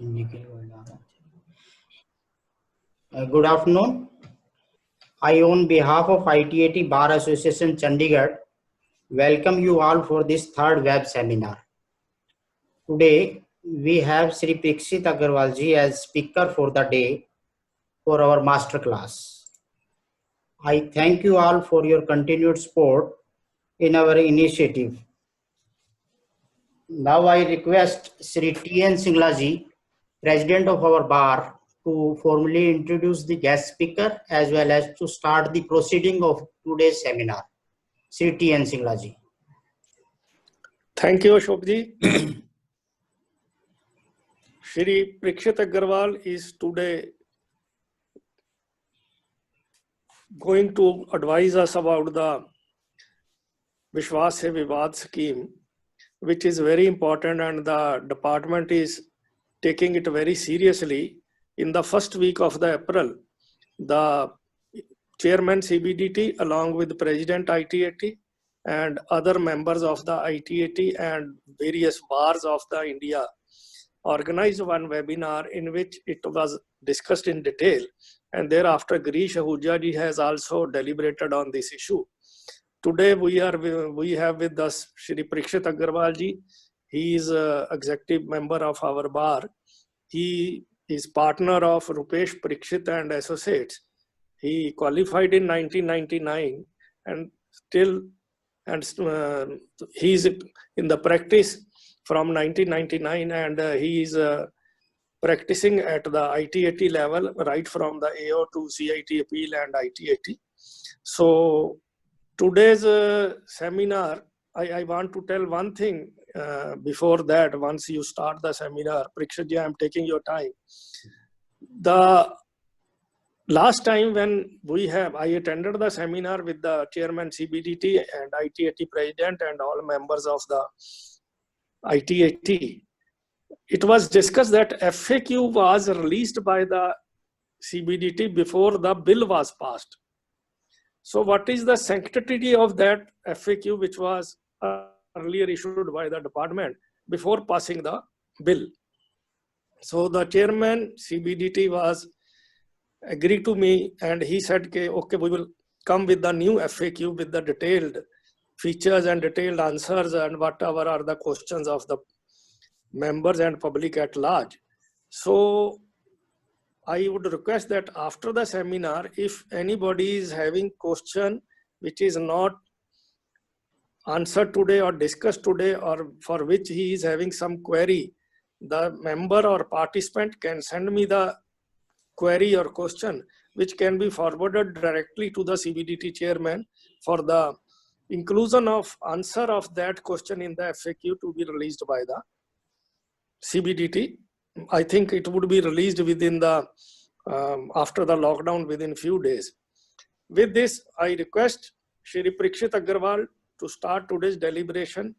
Good afternoon. I, on behalf of ITAT Bar Association Chandigarh, welcome you all for this third web seminar. Today, we have Sri Prakshit Agarwal ji as speaker for the day for our master class. I thank you all for your continued support in our initiative. Now I request Sri T.N. Singla ji, President of our bar, to formally introduce the guest speaker as well as to start the proceeding of today's seminar. Sri T.N. Singla ji. Thank you, Ashok ji. Shri Prakshit Agarwal is today going to advise us about the Vishwas Se Vivad scheme, which is very important, and the department is taking it very seriously. In the first week of the April, the chairman CBDT along with President ITAT and other members of the ITAT and various bars of the India organized one webinar in which it was discussed in detail, and thereafter Girish Ahuja ji has also deliberated on this issue. Today we have with us Shri Prakshit Agarwal ji. He is an executive member of our bar. He is partner of Rupesh Prakshit and Associates. He qualified in 1999 and still he is in the practice from 1999, and he is practicing at the ITAT level right from the AO to CIT appeal and ITAT. So today's seminar, I want to tell one thing before that. Once you start the seminar, Prakshit ji, I am taking your time. The last time when I attended the seminar with the chairman CBDT and ITAT president and all members of the ITAT, it was discussed that FAQ was released by the CBDT before the bill was passed. So what is the sanctity of that FAQ which was earlier issued by the department before passing the bill? So the chairman CBDT was agreed to me, and he said, okay, we will come with the new FAQ with the detailed features and detailed answers and whatever are the questions of the members and public at large. So I would request that after the seminar, if anybody is having question which is not answered today or discussed today, or for which he is having some query, the member or participant can send me the query or question, which can be forwarded directly to the CBDT chairman for the inclusion of answer of that question in the FAQ to be released by the CBDT. I think it would be released within the after the lockdown within few days. With this, I request Shri Prakshit Agarwal to start today's deliberation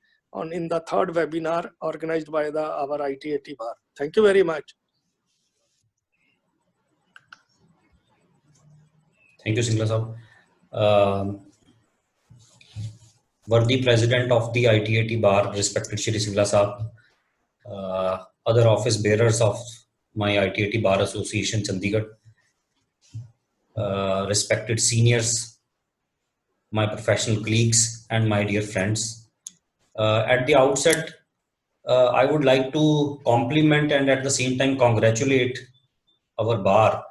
in the third webinar organized by our ITAT bar. Thank you very much. Thank you, Singla sahab. Worthy President of the ITAT bar, respected Shri Singla sahab, other office bearers of my ITAT Bar Association Chandigarh, respected seniors, my professional colleagues, and my dear friends. At the outset, I would like to compliment and at the same time congratulate our bar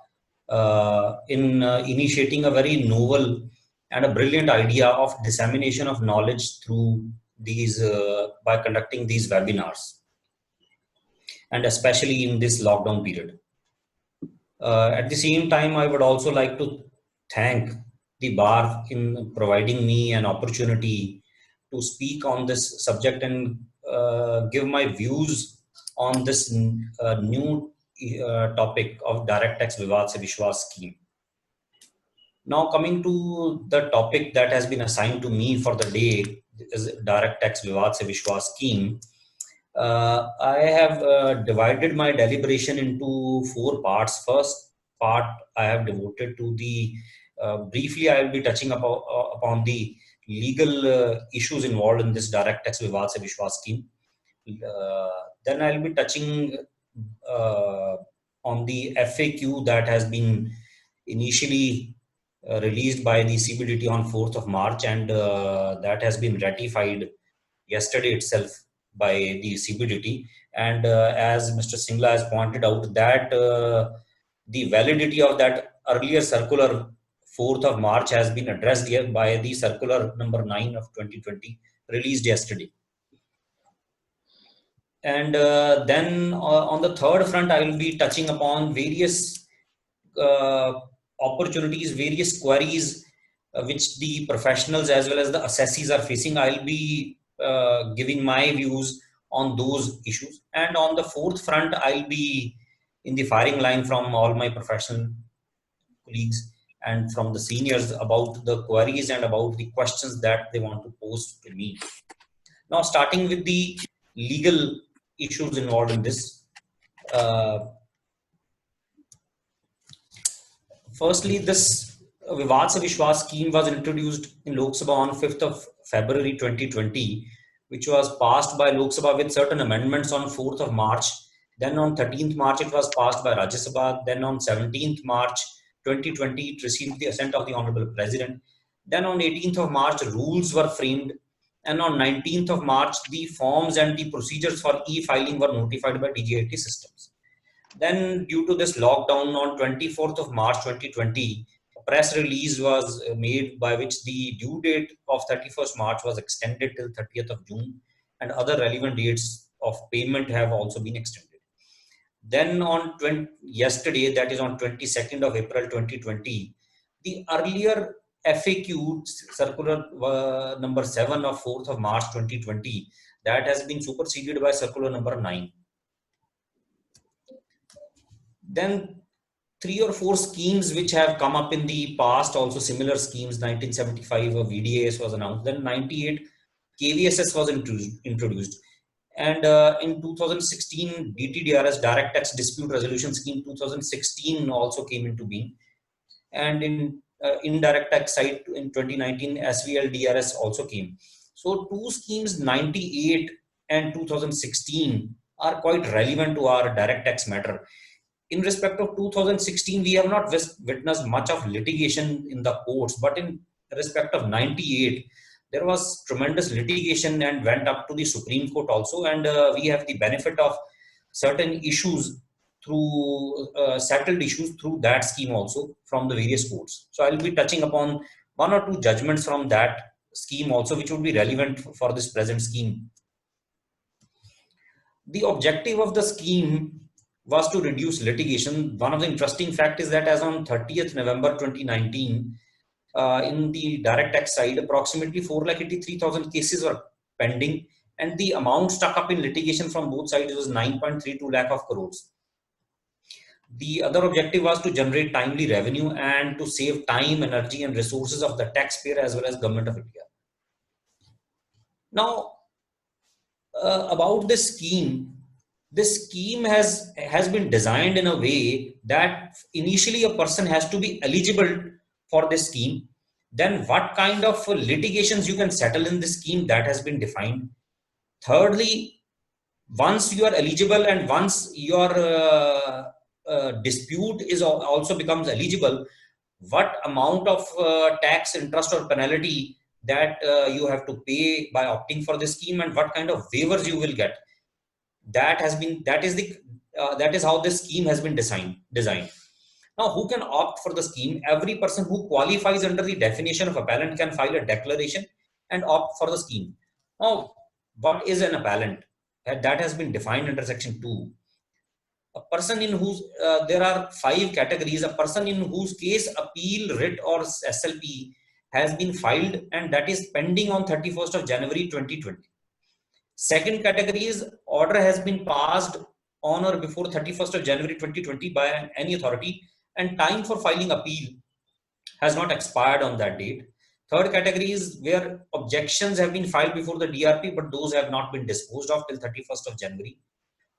in initiating a very novel and a brilliant idea of dissemination of knowledge through these by conducting these webinars, and especially in this lockdown period. At the same time, I would also like to thank the bar in providing me an opportunity to speak on this subject and give my views on this new topic of Direct Tax Vivad Se Vishwas scheme. Now coming to the topic that has been assigned to me for the day, is Direct Tax Vivad Se Vishwas scheme. I have divided my deliberation into 4 parts. First part I have devoted to the, briefly I will be touching upon the legal issues involved in this Direct Tax Vivad Se Vishwas scheme. Then I will be touching on the FAQ that has been initially released by the CBDT on 4th of March, and that has been ratified yesterday itself by the CBDT. And as Mr. Singla has pointed out, that the validity of that earlier circular 4th of March has been addressed here by the circular number 9 of 2020 released yesterday. And then on the third front, I will be touching upon various opportunities, various queries which the professionals as well as the assessees are facing. I'll be giving my views on those issues. And on the fourth front, I'll be in the firing line from all my professional colleagues and from the seniors about the queries and about the questions that they want to pose to me. Now, starting with the legal issues involved in this. Firstly, this Vivad Se Vishwas scheme was introduced in Lok Sabha on 5th of February 2020, which was passed by Lok Sabha with certain amendments on 4th of March. Then on 13th March, it was passed by Rajya Sabha. Then on 17th March 2020, it received the assent of the Honorable President. Then on 18th of March, rules were framed. And on 19th of March, the forms and the procedures for e-filing were notified by DGIT systems. Then due to this lockdown on 24th of March 2020, a press release was made by which the due date of 31st March was extended till 30th of June, and other relevant dates of payment have also been extended. Then on yesterday, that is on 22nd of April 2020, the earlier FAQ circular number 7 of 4th of March 2020, that has been superseded by circular number 9. Then 3 or 4 schemes which have come up in the past, also similar schemes. 1975 a VDAS was announced. Then 98 KVSS was introduced. And in 2016, DTDRS, Direct Tax Dispute Resolution Scheme 2016 also came into being. And in indirect tax side in 2019, SVL DRS also came. So 2 schemes, 98 and 2016, are quite relevant to our direct tax matter. In respect of 2016, we have not witnessed much of litigation in the courts, but in respect of 98, there was tremendous litigation and went up to the Supreme Court also, and we have the benefit of certain issues through settled issues through that scheme also from the various courts. So I'll be touching upon 1 or 2 judgments from that scheme also, which would be relevant for this present scheme. The objective of the scheme was to reduce litigation. One of the interesting facts is that as on 30th November 2019, in the direct tax side, approximately 4,83,000 cases were pending, and the amount stuck up in litigation from both sides was 9.32 lakh of crores. The other objective was to generate timely revenue and to save time, energy, and resources of the taxpayer as well as Government of India. Now, about this scheme has been designed in a way that initially a person has to be eligible for this scheme. Then what kind of litigations you can settle in this scheme, that has been defined. Thirdly, once you are eligible and once your dispute is also becomes eligible, what amount of tax, interest or penalty that you have to pay by opting for this scheme, and what kind of waivers you will get. That is how this scheme has been designed. Now, who can opt for the scheme? Every person who qualifies under the definition of appellant can file a declaration and opt for the scheme. Now, what is an appellant? That has been defined under section 2. A person in whose, there are 5 categories, a person in whose case appeal, writ or SLP has been filed and that is pending on 31st of January 2020. Second category is order has been passed on or before 31st of January 2020 by any authority and time for filing appeal has not expired on that date. Third category is where objections have been filed before the DRP, but those have not been disposed of till 31st of January.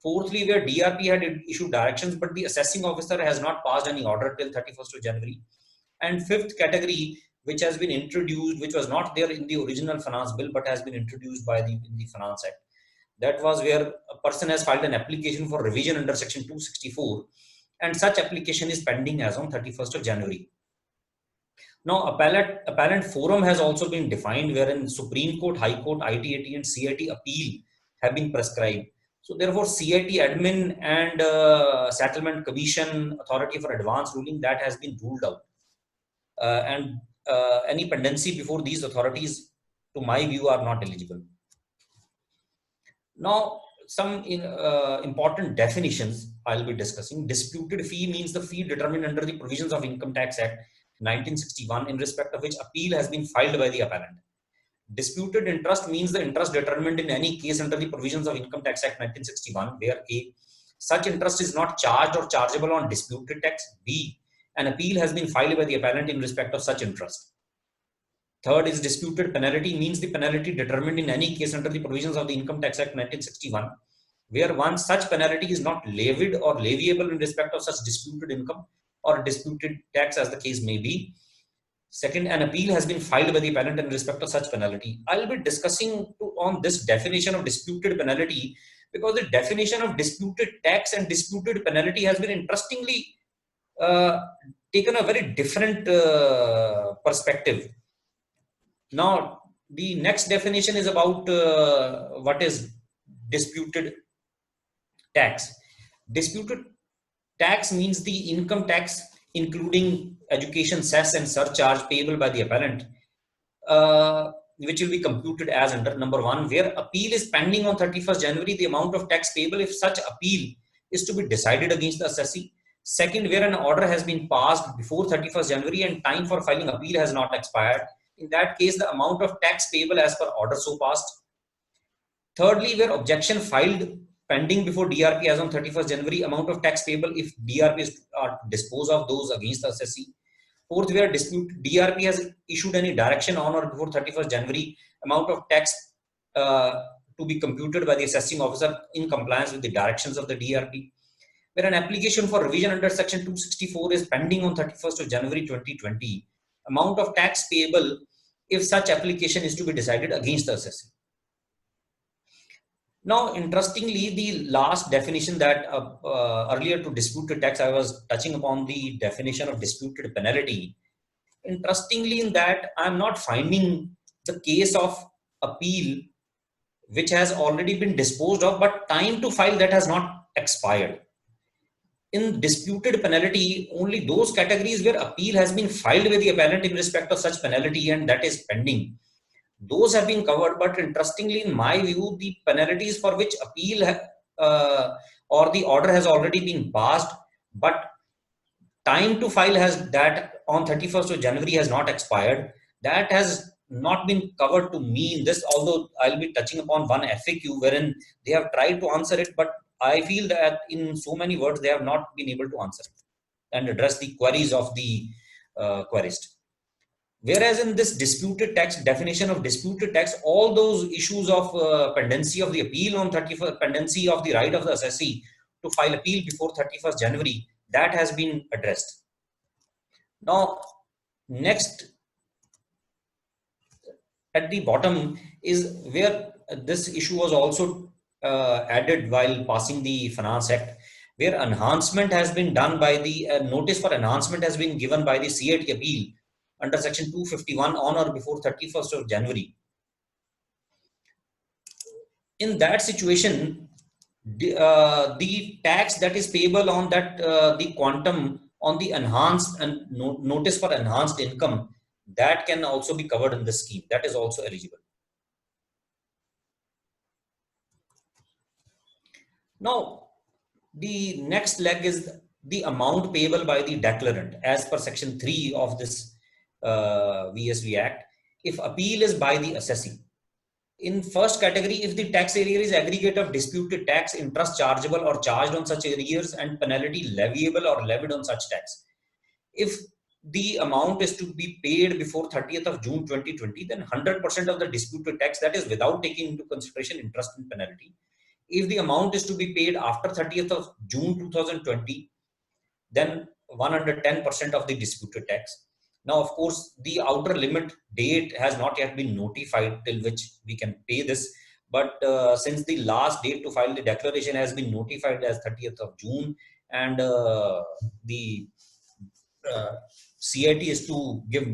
Fourthly, where DRP had issued directions, but the assessing officer has not passed any order till 31st of January. And fifth category, which has been introduced, which was not there in the original finance bill, but has been introduced by in the Finance Act, That was where a person has filed an application for revision under section 264, and such application is pending as on 31st of January. Now, appellant forum has also been defined, wherein Supreme Court, High Court, ITAT and CIT appeal have been prescribed. So therefore, CIT admin and Settlement Commission Authority for Advance Ruling, that has been ruled out. And any pendency before these authorities, to my view, are not eligible. Now, some important definitions I'll be discussing. Disputed fee means the fee determined under the provisions of Income Tax Act 1961, in respect of which appeal has been filed by the appellant. Disputed interest means the interest determined in any case under the provisions of Income Tax Act 1961, where A, such interest is not charged or chargeable on disputed tax. B, an appeal has been filed by the appellant in respect of such interest. Third is disputed penalty means the penalty determined in any case under the provisions of the Income Tax Act 1961, where one such penalty is not levied or leviable in respect of such disputed income or disputed tax, as the case may be. Second, an appeal has been filed by the appellant in respect of such penalty. I'll be discussing on this definition of disputed penalty, because the definition of disputed tax and disputed penalty has been interestingly taken a very different perspective. Now, the next definition is about what is disputed tax. Disputed tax means the income tax, including education cess and surcharge payable by the appellant, which will be computed as under number 1, where appeal is pending on 31st January, the amount of tax payable if such appeal is to be decided against the assessee. Second, where an order has been passed before 31st January and time for filing appeal has not expired. In that case, the amount of tax payable as per order so passed. Thirdly, where objection filed pending before DRP as on 31st January, amount of tax payable if DRP is to dispose of those against the assessee. Fourth, where DRP has issued any direction on or before 31st January, amount of tax to be computed by the assessing officer in compliance with the directions of the DRP. Where an application for revision under section 264 is pending on 31st of January 2020, amount of tax payable if such application is to be decided against the assessee. Now, interestingly, the last definition that earlier to disputed tax, I was touching upon the definition of disputed penalty. Interestingly, in that, I'm not finding the case of appeal which has already been disposed of, but time to file that has not expired. In disputed penalty, only those categories where appeal has been filed with the appellant in respect of such penalty and that is pending, those have been covered. But interestingly, in my view, the penalties for which appeal or the order has already been passed, but time to file has that on 31st of January has not expired, that has not been covered to me in this, although I'll be touching upon one FAQ wherein they have tried to answer it, but I feel that in so many words, they have not been able to answer it and address the queries of the querist. Whereas in this disputed tax, definition of disputed tax, all those issues of pendency of the appeal on 31st, pendency of the right of the assessee to file appeal before 31st January, that has been addressed. Now, next at the bottom is where this issue was also added while passing the Finance Act, where enhancement has been done by the notice for enhancement has been given by the CIT appeal under section 251 on or before 31st of January. In that situation, the tax that is payable on that, the quantum on the enhanced and notice for enhanced income, that can also be covered in the scheme. That is also eligible. Now, the next leg is the amount payable by the declarant as per section 3 of this VSV Act, if appeal is by the assessee. In first category, if the tax area is aggregate of disputed tax, interest chargeable or charged on such arrears, and penalty leviable or levied on such tax. If the amount is to be paid before 30th of June 2020, then 100% of the disputed tax, that is without taking into consideration interest and penalty. If the amount is to be paid after 30th of June 2020, then 110% of the disputed tax. Now, of course, the outer limit date has not yet been notified till which we can pay this, But since the last date to file the declaration has been notified as 30th of June, and the CIT is to give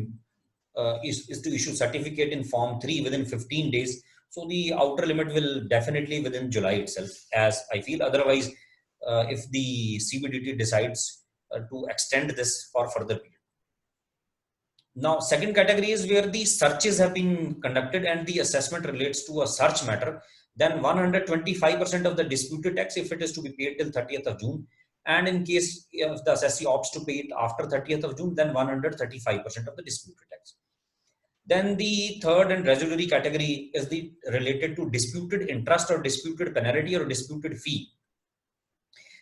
is to issue certificate in Form 3 within 15 days. So the outer limit will definitely within July itself, as I feel. Otherwise, if the CBDT decides to extend this for further period. Now, second category is where the searches have been conducted and the assessment relates to a search matter. Then 125% of the disputed tax, if it is to be paid till 30th of June. And in case if the assessee opts to pay it after 30th of June, then 135% of the disputed tax. Then the third and residuary category is the related to disputed interest or disputed penalty or disputed fee.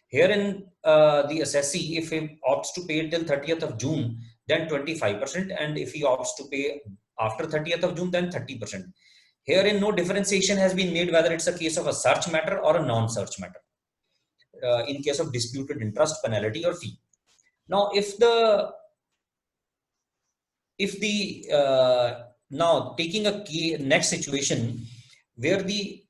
Herein, the assessee, if he opts to pay till 30th of June, then 25%, and if he opts to pay after 30th of June, then 30%. Herein, no differentiation has been made whether it's a case of a search matter or a non-search matter in case of disputed interest, penalty, or fee. Now, now taking a next situation where the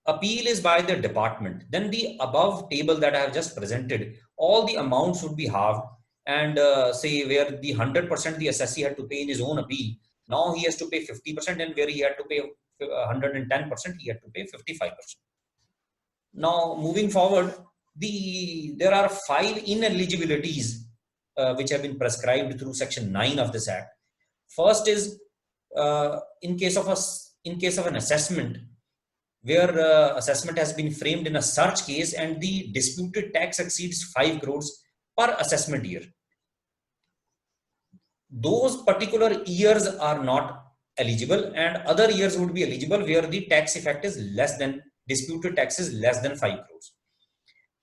appeal is by the department, then the above table that I have just presented, all the amounts would be halved, and say where the 100% the assessee had to pay in his own appeal, now he has to pay 50%, and where he had to pay 110%, he had to pay 55%. Now, moving forward, there are 5 ineligibilities which have been prescribed through Section 9 of this Act. First is in case of an assessment where assessment has been framed in a search case and the disputed tax exceeds 5 crores per assessment year. Those particular years are not eligible, and other years would be eligible where the tax effect is less than, disputed tax is less than 5 crores.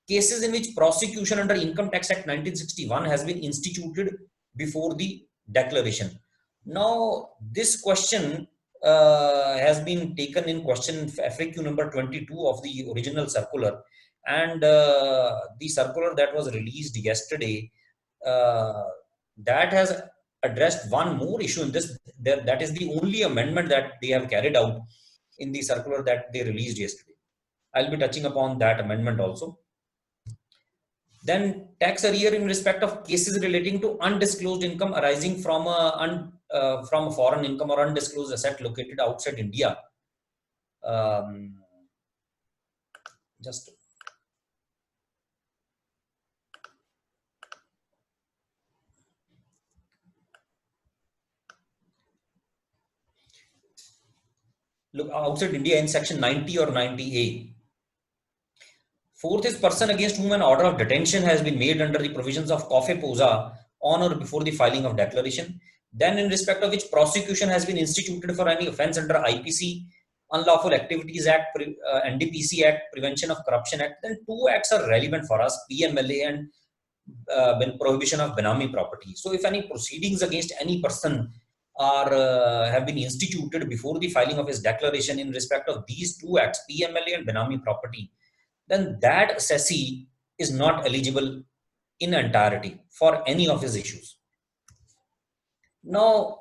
Cases in which prosecution under Income Tax Act 1961 has been instituted before the declaration. Now, this question has been taken in question FAQ number 22 of the original circular, and the circular that was released yesterday that has addressed one more issue in this. That is the only amendment that they have carried out in the circular that they released yesterday. I'll be touching upon that amendment also. Then tax arrear in respect of cases relating to undisclosed income arising from a foreign income or undisclosed asset located outside India. Look, outside India in Section 90 or 90A. Fourth is person against whom an order of detention has been made under the provisions of COFE POSA on or before the filing of declaration. Then in respect of which prosecution has been instituted for any offence under IPC, Unlawful Activities Act, NDPC Act, Prevention of Corruption Act. Then 2 acts are relevant for us, PMLA and Prohibition of Benami Property. So if any proceedings against any person have been instituted before the filing of his declaration in respect of these 2 acts, PMLA and Benami Property, then that assessee is not eligible in entirety for any of his issues. Now,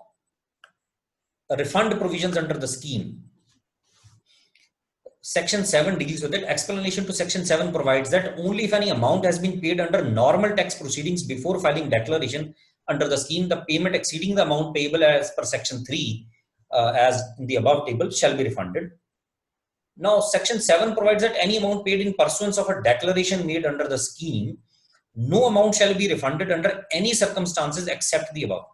refund provisions under the scheme. Section 7 deals with it. Explanation to Section 7 provides that only if any amount has been paid under normal tax proceedings before filing declaration under the scheme, the payment exceeding the amount payable as per Section 3 as in the above table shall be refunded. Now, Section 7 provides that any amount paid in pursuance of a declaration made under the scheme, no amount shall be refunded under any circumstances except the above.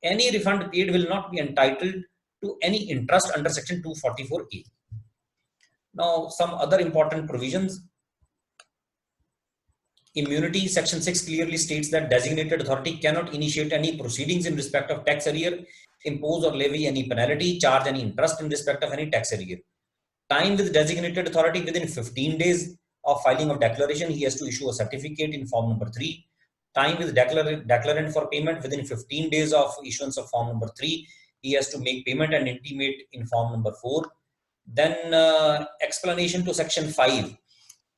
Any refund paid will not be entitled to any interest under Section 244A. Now, some other important provisions. Immunity, Section 6 clearly states that designated authority cannot initiate any proceedings in respect of tax arrear, impose or levy any penalty, charge any interest in respect of any tax arrear. Time with designated authority within 15 days of filing of declaration, he has to issue a certificate in form number 3. Time with declarant for payment within 15 days of issuance of form number 3, he has to make payment and intimate in form number 4. Then explanation to Section 5,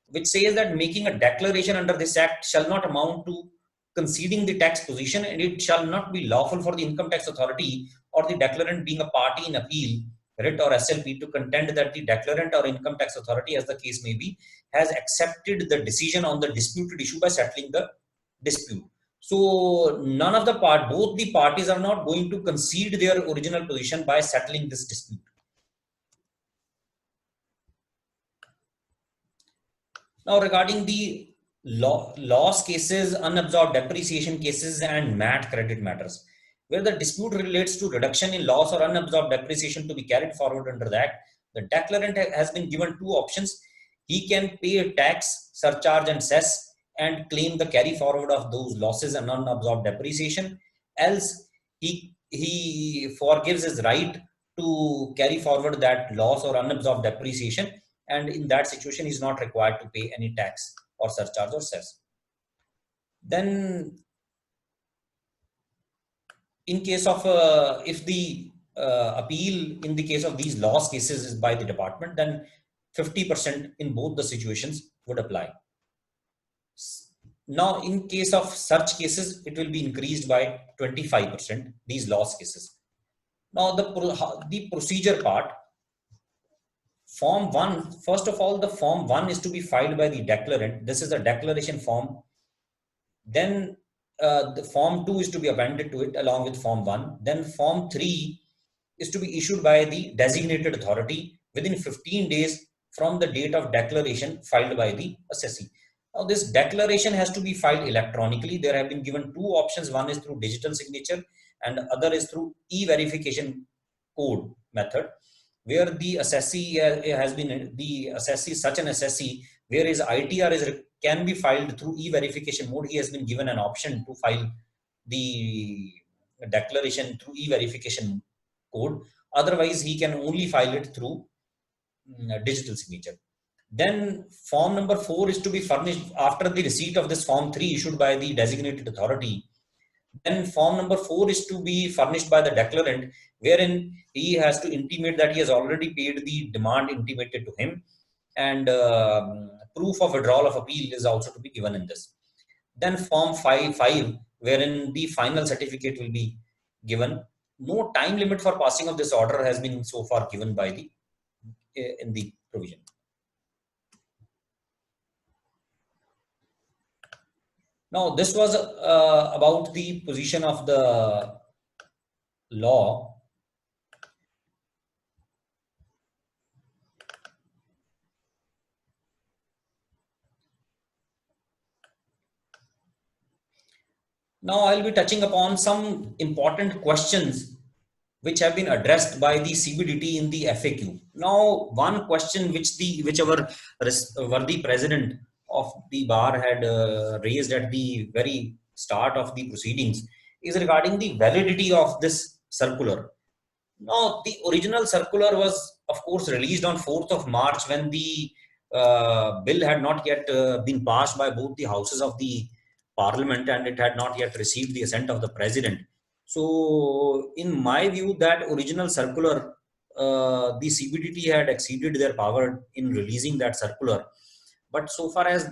which says that making a declaration under this Act shall not amount to conceding the tax position, and it shall not be lawful for the income tax authority or the declarant being a party in appeal writ or SLP to contend that the declarant or income tax authority, as the case may be, has accepted the decision on the disputed issue by settling the dispute. So none of both the parties are not going to concede their original position by settling this dispute. Now, regarding the loss cases, unabsorbed depreciation cases, and MAT credit matters, where the dispute relates to reduction in loss or unabsorbed depreciation to be carried forward under the Act, the declarant has been given two options. He can pay a tax, surcharge, and cess and claim the carry forward of those losses and unabsorbed depreciation. Else, he forgives his right to carry forward that loss or unabsorbed depreciation, and in that situation he is not required to pay any tax or surcharge or cess. Then in case of if the appeal in the case of these loss cases is by the department, then 50% in both the situations would apply. Now in case of such cases, it will be increased by 25%, these loss cases. Now the procedure part, Form 1, first of all, the Form 1 is to be filed by the declarant. This is a declaration form. Then the Form 2 is to be appended to it along with Form 1. Then Form 3 is to be issued by the designated authority within 15 days from the date of declaration filed by the assessee. Now this declaration has to be filed electronically. There have been given two options. One is through digital signature and other is through e-verification code method, where the assessee such an assessee where his ITR can be filed through e-verification mode. He has been given an option to file the declaration through e-verification code. Otherwise, he can only file it through digital signature. Then form number 4 is to be furnished after the receipt of this Form 3 issued by the designated authority. Then form number 4 is to be furnished by the declarant, wherein he has to intimate that he has already paid the demand intimated to him, and proof of withdrawal of appeal is also to be given in this. Then form 5, wherein the final certificate will be given. No time limit for passing of this order has been so far given by the in the provision. Now, this was about the position of the law. Now, I'll be touching upon some important questions which have been addressed by the CBDT in the FAQ. Now, one question which our worthy president of the bar had raised at the very start of the proceedings is regarding the validity of this circular. Now, the original circular was, of course, released on 4th of March when the bill had not yet been passed by both the houses of the parliament, and it had not yet received the assent of the president. So, in my view, that original circular, the CBDT had exceeded their power in releasing that circular. But so far as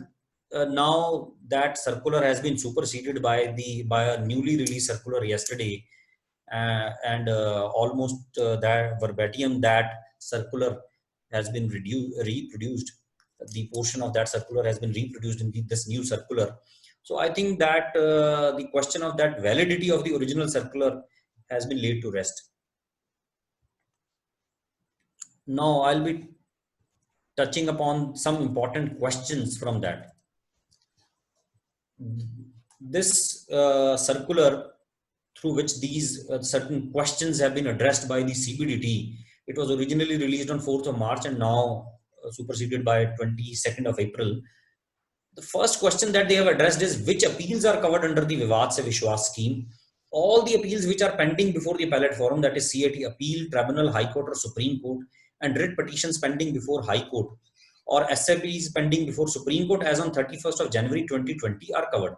now that circular has been superseded by a newly released circular yesterday, and almost that verbatim that circular has been reproduced. The portion of that circular has been reproduced in this new circular. So I think that the question of that validity of the original circular has been laid to rest. Now I'll be touching upon some important questions from that. This circular, through which these certain questions have been addressed by the CBDT, it was originally released on 4th of March and now superseded by 22nd of April. The first question that they have addressed is which appeals are covered under the Vivad Se Vishwas scheme. All the appeals which are pending before the appellate forum, that is CAT appeal, tribunal, high court or Supreme Court, and writ petitions pending before High Court or SAPs pending before Supreme Court as on 31st of January 2020 are covered.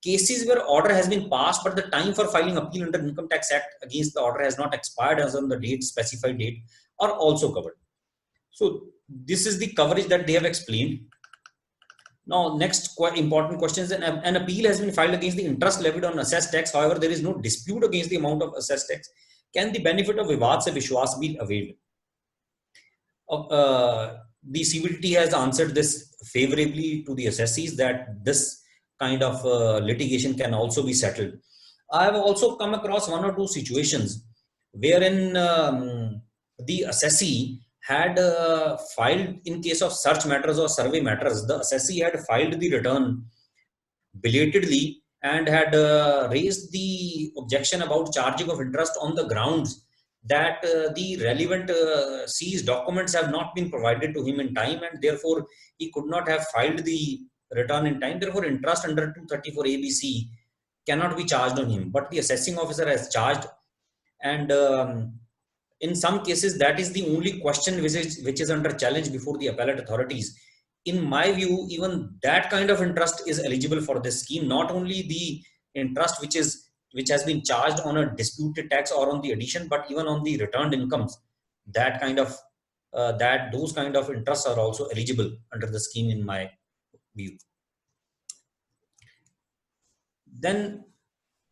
Cases where order has been passed but the time for filing appeal under Income Tax Act against the order has not expired as on the specified date are also covered. So this is the coverage that they have explained. Now, next important question is an appeal has been filed against the interest levied on assessed tax. However, there is no dispute against the amount of assessed tax. Can the benefit of Vivad Se Vishwas be availed? the CBDT has answered this favorably to the assessees that this kind of litigation can also be settled. I have also come across one or two situations wherein the assessee had filed, in case of search matters or survey matters, the assessee had filed the return belatedly and had raised the objection about charging of interest on the grounds that the relevant seized documents have not been provided to him in time, and therefore he could not have filed the return in time. Therefore, interest under 234 ABC cannot be charged on him. But the assessing officer has charged, and in some cases that is the only question which is under challenge before the appellate authorities. In my view, even that kind of interest is eligible for this scheme. Not only the interest which has been charged on a disputed tax or on the addition, but even on the returned incomes, that kind of those kind of interests are also eligible under the scheme in my view. Then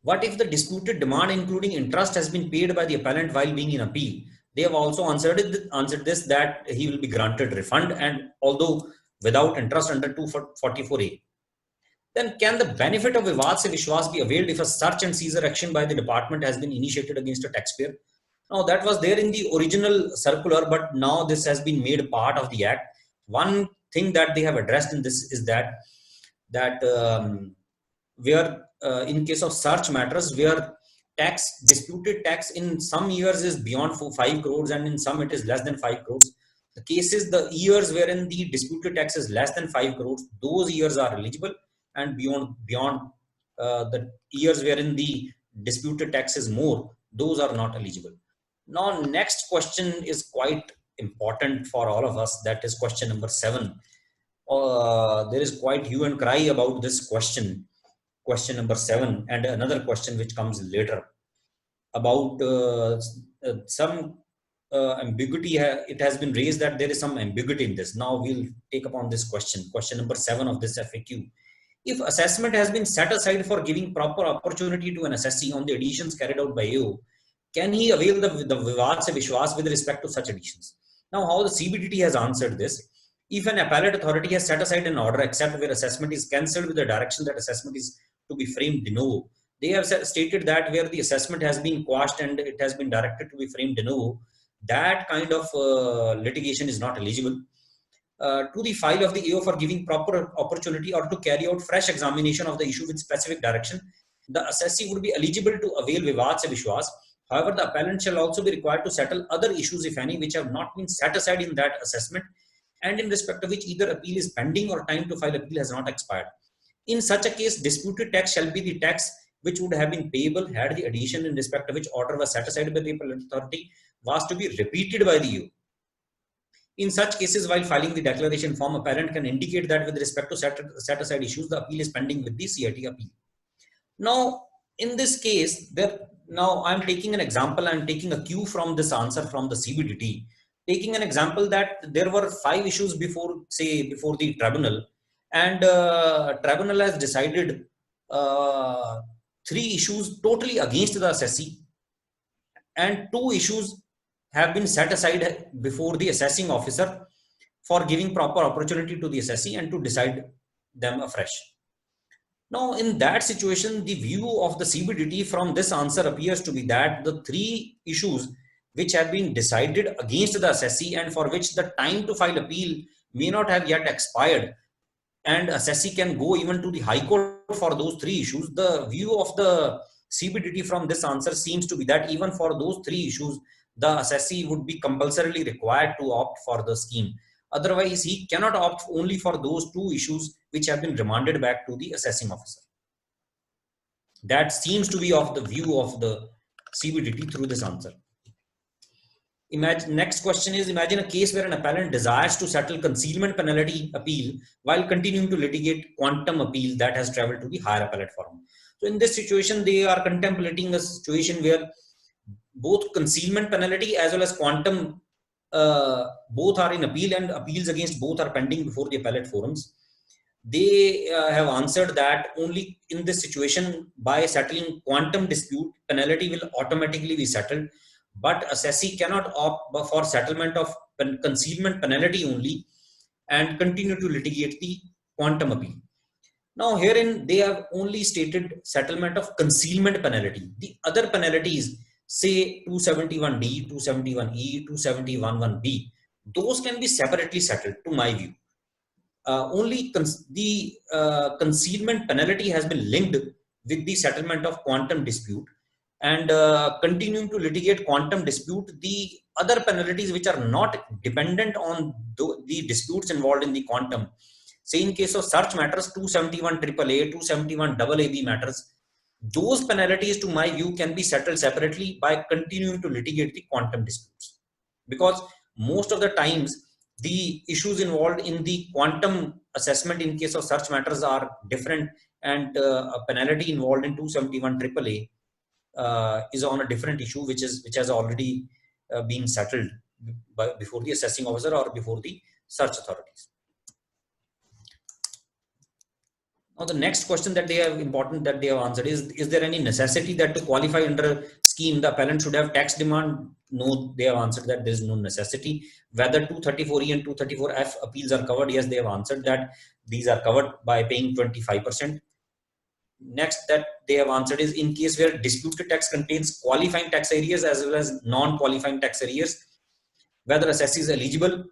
what if the disputed demand including interest has been paid by the appellant while being in appeal? They have also answered this, that he will be granted refund, and although without interest under 244A. Then can the benefit of Vivad Se Vishwas be availed if a search and seizure action by the department has been initiated against a taxpayer? Now that was there in the original circular, but now this has been made part of the act. One thing that they have addressed in this is that where in case of search matters where disputed tax in some years is beyond 5 crores and in some it is less than 5 crores. The cases, the years wherein the disputed tax is less than 5 crores, those years are eligible, and beyond the years wherein the disputed tax is more, those are not eligible. Now, next question is quite important for all of us. That is question number 7. There is quite hue and cry about this question number 7, and another question which comes later about some ambiguity. It has been raised that there is some ambiguity in this. Now we'll take upon this question number 7 of this FAQ. If assessment has been set aside for giving proper opportunity to an assessee on the additions carried out by AO, can he avail the Vivad Se Vishwas with respect to such additions? Now, how the CBDT has answered this: if an appellate authority has set aside an order except where assessment is cancelled with the direction that assessment is to be framed de novo, they have stated that where the assessment has been quashed and it has been directed to be framed de novo, that kind of litigation is not eligible. To the file of the AO for giving proper opportunity or to carry out fresh examination of the issue with specific direction, the assessee would be eligible to avail Vivad Se Vishwas. However, the appellant shall also be required to settle other issues, if any, which have not been set aside in that assessment and in respect of which either appeal is pending or time to file appeal has not expired. In such a case, disputed tax shall be the tax which would have been payable had the addition in respect of which order was set aside by the appellate authority was to be repeated by the AO. In such cases, while filing the declaration form, appellant can indicate that with respect to set aside issues, the appeal is pending with the CIT appeal. Now, in this case, now I'm taking an example, I'm taking a cue from this answer from the CBDT, taking an example that there were 5 issues before the tribunal, and tribunal has decided 3 issues totally against the assessee, and 2 issues have been set aside before the assessing officer for giving proper opportunity to the assessee and to decide them afresh. Now, in that situation, the view of the CBDT from this answer appears to be that the 3 issues which have been decided against the assessee and for which the time to file appeal may not have yet expired, and assessee can go even to the High Court for those 3 issues. The view of the CBDT from this answer seems to be that even for those 3 issues, the assessee would be compulsorily required to opt for the scheme. Otherwise, he cannot opt only for those 2 issues which have been remanded back to the assessing officer. That seems to be of the view of the CBDT through this answer. Next question is, imagine a case where an appellant desires to settle concealment penalty appeal while continuing to litigate quantum appeal that has traveled to the higher appellate forum. So in this situation, they are contemplating a situation where both concealment penalty as well as quantum both are in appeal, and appeals against both are pending before the appellate forums. They have answered that only in this situation, by settling quantum dispute, penalty will automatically be settled, but assessee cannot opt for settlement of concealment penalty only and continue to litigate the quantum appeal. Now herein they have only stated settlement of concealment penalty. The other penalties, say 271D, 271E, 271(1)B, those can be separately settled to my view. Only the concealment penalty has been linked with the settlement of quantum dispute, and continuing to litigate quantum dispute, the other penalties which are not dependent on the disputes involved in the quantum, say in case of search matters, 271 AAA, 271 AAB matters, those penalties to my view can be settled separately by continuing to litigate the quantum disputes, because most of the times the issues involved in the quantum assessment in case of search matters are different, and a penalty involved in 271 AAA is on a different issue which has already been settled before the assessing officer or before the search authorities. Now the next question that they have answered is there any necessity that to qualify under scheme the appellant should have tax demand? No, they have answered that there is no necessity. Whether 234E and 234F appeals are covered, yes, they have answered that these are covered by paying 25%. Next that they have answered is in case where disputed tax contains qualifying tax areas as well as non-qualifying tax areas, whether assessee is eligible.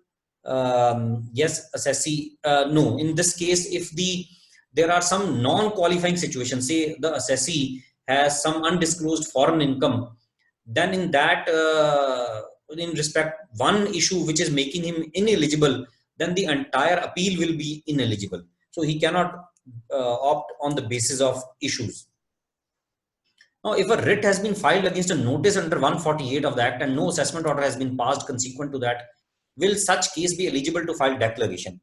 Yes, assessee, no. In this case, if there are some non-qualifying situations, say the assessee has some undisclosed foreign income, then in that, in respect one issue which is making him ineligible, then the entire appeal will be ineligible. So he cannot opt on the basis of issues. Now, if a writ has been filed against a notice under 148 of the Act and no assessment order has been passed consequent to that, will such case be eligible to file declaration?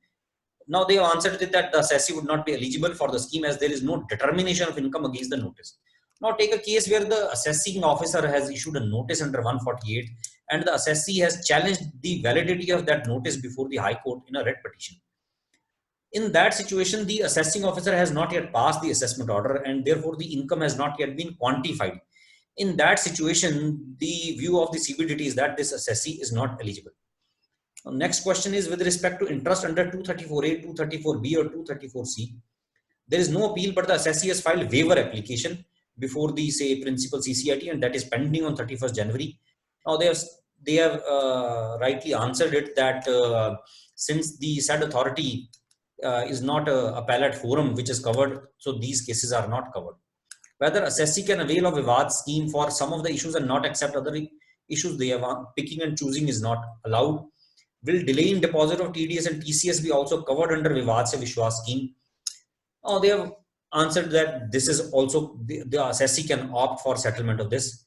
Now, they have answered that the assessee would not be eligible for the scheme as there is no determination of income against the notice. Now, take a case where the assessing officer has issued a notice under 148 and the assessee has challenged the validity of that notice before the High Court in a writ petition. In that situation, the assessing officer has not yet passed the assessment order and therefore the income has not yet been quantified. In that situation, the view of the CBDT is that this assessee is not eligible. Now, next question is with respect to interest under 234A, 234B or 234C. There is no appeal, but the assessee has filed waiver application before the, say, principal CCIT, and that is pending on 31st January. Now, they have rightly answered it that since the said authority is not a appellate forum which is covered, so these cases are not covered. Whether assessee can avail of Vivad scheme for some of the issues and not accept other issues, they have picking and choosing is not allowed. Will delay in deposit of TDS and TCS be also covered under Vivad Se Vishwas scheme? Oh, they have answered that this is also the assessee can opt for settlement of this.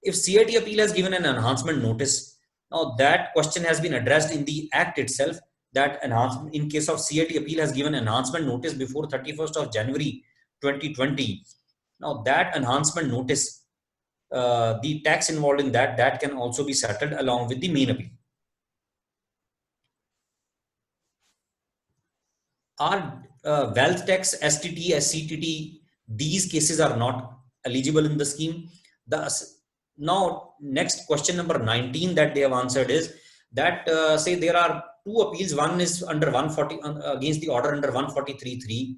If CIT appeal has given an enhancement notice, now that question has been addressed in the Act itself. That enhancement in case of CIT appeal has given enhancement notice before 31st of January 2020. Now that enhancement notice, the tax involved in that can also be settled along with the main appeal. Are wealth tax, STT, SCTT, these cases are not eligible in the scheme. Now next question number 19 that they have answered is that say there are two appeals. One is under 140 against the order under 143.3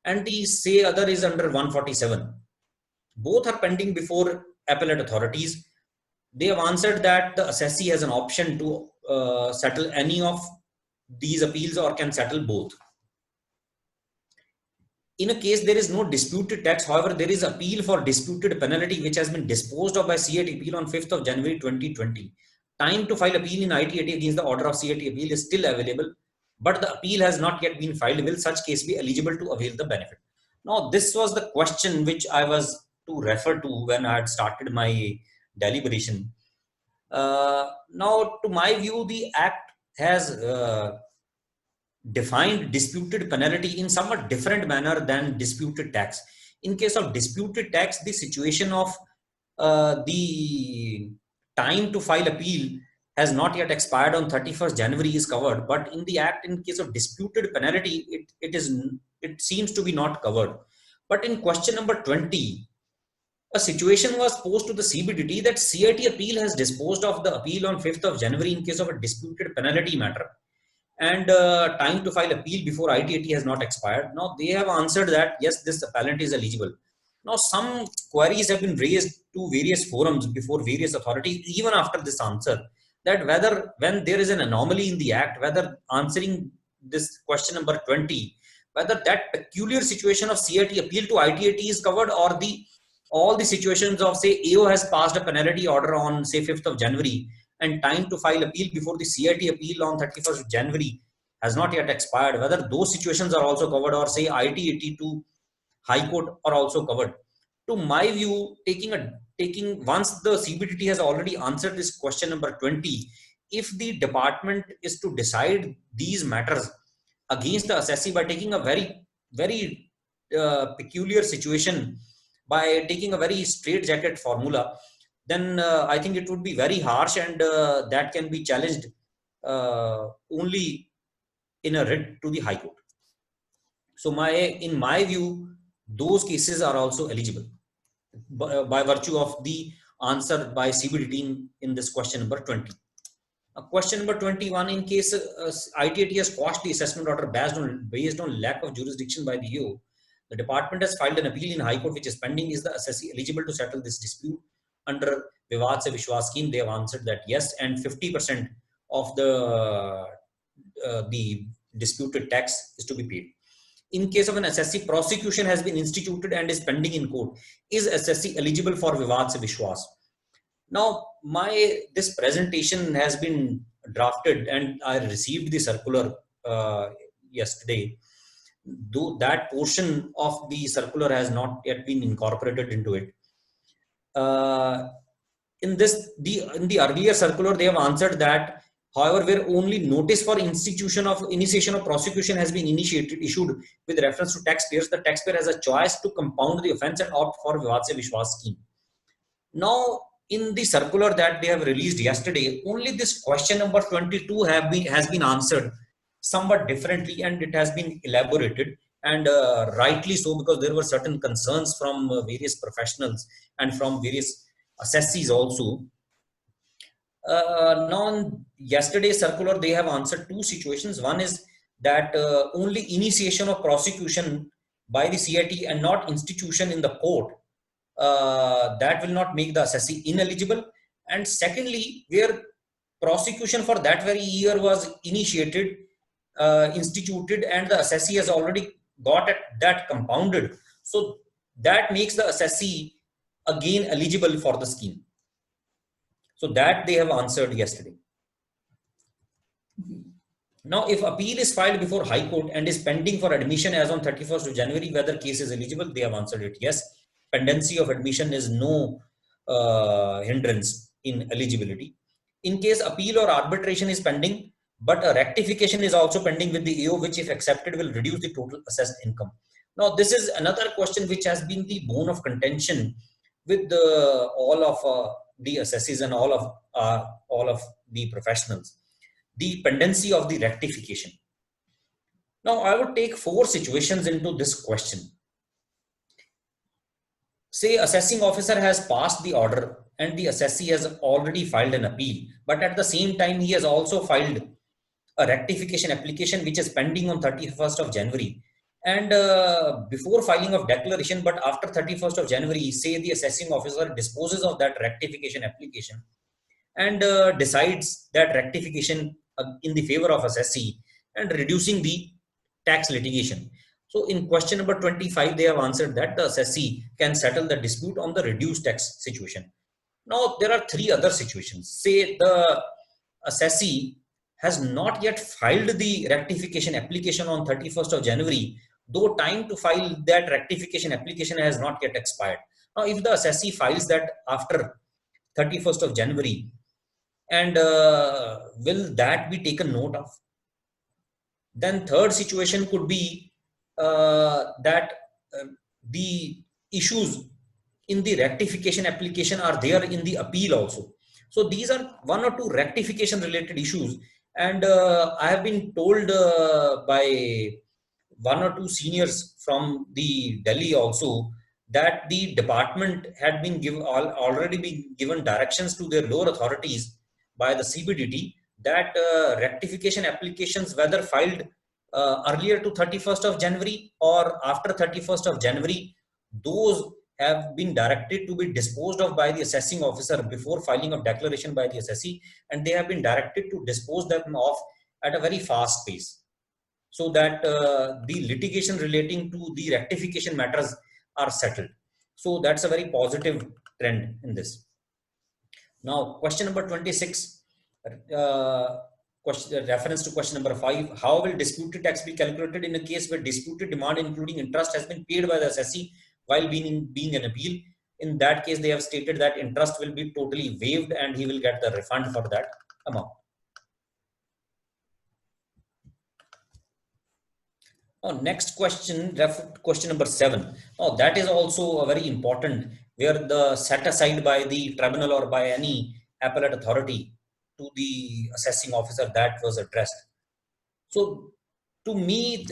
and the say other is under 147. Both are pending before appellate authorities. They have answered that the assessee has an option to settle any of these appeals or can settle both. In a case there is no disputed tax, however, there is appeal for disputed penalty which has been disposed of by CIT appeal on 5th of January 2020. Time to file appeal in ITAT against the order of CIT appeal is still available, but the appeal has not yet been filed. Will such case be eligible to avail the benefit? Now, this was the question which I was to refer to when I had started my deliberation. Now, to my view, the Act has defined disputed penalty in somewhat different manner than disputed tax. In case of disputed tax, the situation of the time to file appeal has not yet expired on 31st January is covered, but in the Act, in case of disputed penalty, it seems to be not covered. But in question number 20, a situation was posed to the CBDT that CIT appeal has disposed of the appeal on 5th of January in case of a disputed penalty matter, and time to file appeal before ITAT has not expired. Now they have answered that yes, this appellant is eligible. Now some queries have been raised to various forums before various authorities even after this answer, that whether when there is an anomaly in the act, whether answering this question number 20, whether that peculiar situation of CIT appeal to ITAT is covered, or the all the situations of say AO has passed a penalty order on say 5th of January and time to file appeal before the CIT appeal on 31st of January has not yet expired, whether those situations are also covered, or say ITAT to High Court are also covered. To my view, taking once the CBDT has already answered this question number 20, if the department is to decide these matters against the assessee by taking a very peculiar situation, by taking a very straitjacket formula, then I think it would be very harsh, and that can be challenged only in a writ to the High Court. So in my view, those cases are also eligible by virtue of the answer by CBDT in this question number 20. Question number 21, in case ITAT has quashed the assessment order based on lack of jurisdiction by the AO, the department has filed an appeal in High Court which is pending. Is the assessee eligible to settle this dispute under Vivad Se Vishwas scheme? They have answered that yes, and 50% of the disputed tax is to be paid. In case of an assessee, prosecution has been instituted and is pending in court. Is assessee eligible for Vivad Se Vishwas? Now, this presentation has been drafted and I received the circular yesterday. Though that portion of the circular has not yet been incorporated into it. In the earlier circular, they have answered that, however, where only notice for initiation of prosecution has been issued with reference to taxpayers, the taxpayer has a choice to compound the offence and opt for Vivad Se Vishwas scheme. Now, in the circular that they have released yesterday, only this question number 22 has been answered somewhat differently, and it has been elaborated, and rightly so, because there were certain concerns from various professionals and from various assessees also. Now, in yesterday's circular, they have answered two situations. One is that only initiation of prosecution by the CIT and not institution in the court, that will not make the assessee ineligible. And secondly, where prosecution for that very year was initiated, instituted, and the assessee has already got that compounded, so that makes the assessee again eligible for the scheme. So that they have answered yesterday. Now, if appeal is filed before High Court and is pending for admission as on 31st of January, whether case is eligible, they have answered it yes. Pendency of admission is no hindrance in eligibility. In case appeal or arbitration is pending, but a rectification is also pending with the AO, which if accepted will reduce the total assessed income. Now, this is another question which has been the bone of contention with all of the assessees and all of the professionals. The pendency of the rectification. Now, I would take 4 situations into this question. Say assessing officer has passed the order and the assessee has already filed an appeal, but at the same time he has also filed a rectification application which is pending on 31st of January. And before filing of declaration, but after 31st of January, say the assessing officer disposes of that rectification application and decides that rectification in the favor of assessee and reducing the tax litigation. So in question number 25, they have answered that the assessee can settle the dispute on the reduced tax situation. Now, there are 3 other situations. Say the assessee has not yet filed the rectification application on 31st of January, though time to file that rectification application has not yet expired. Now, if the assessee files that after 31st of January, and will that be taken note of? Then third situation could be that the issues in the rectification application are there in the appeal also. So these are 1 or 2 rectification related issues, and I have been told by 1 or 2 seniors from the Delhi also that the department had been already been given directions to their lower authorities by the CBDT that rectification applications, whether filed earlier to 31st of January or after 31st of January, those have been directed to be disposed of by the assessing officer before filing of declaration by the assessee, and they have been directed to dispose them off at a very fast pace, so that the litigation relating to the rectification matters are settled. So that's a very positive trend in this. Now, question number 26, reference to question number 5. How will disputed tax be calculated in a case where disputed demand including interest has been paid by the assessee while being an appeal? In that case, they have stated that interest will be totally waived and he will get the refund for that amount. Now, next question, question number 7. Now, that is also a very important, where the set aside by the tribunal or by any appellate authority to the assessing officer, that was addressed. So, to me,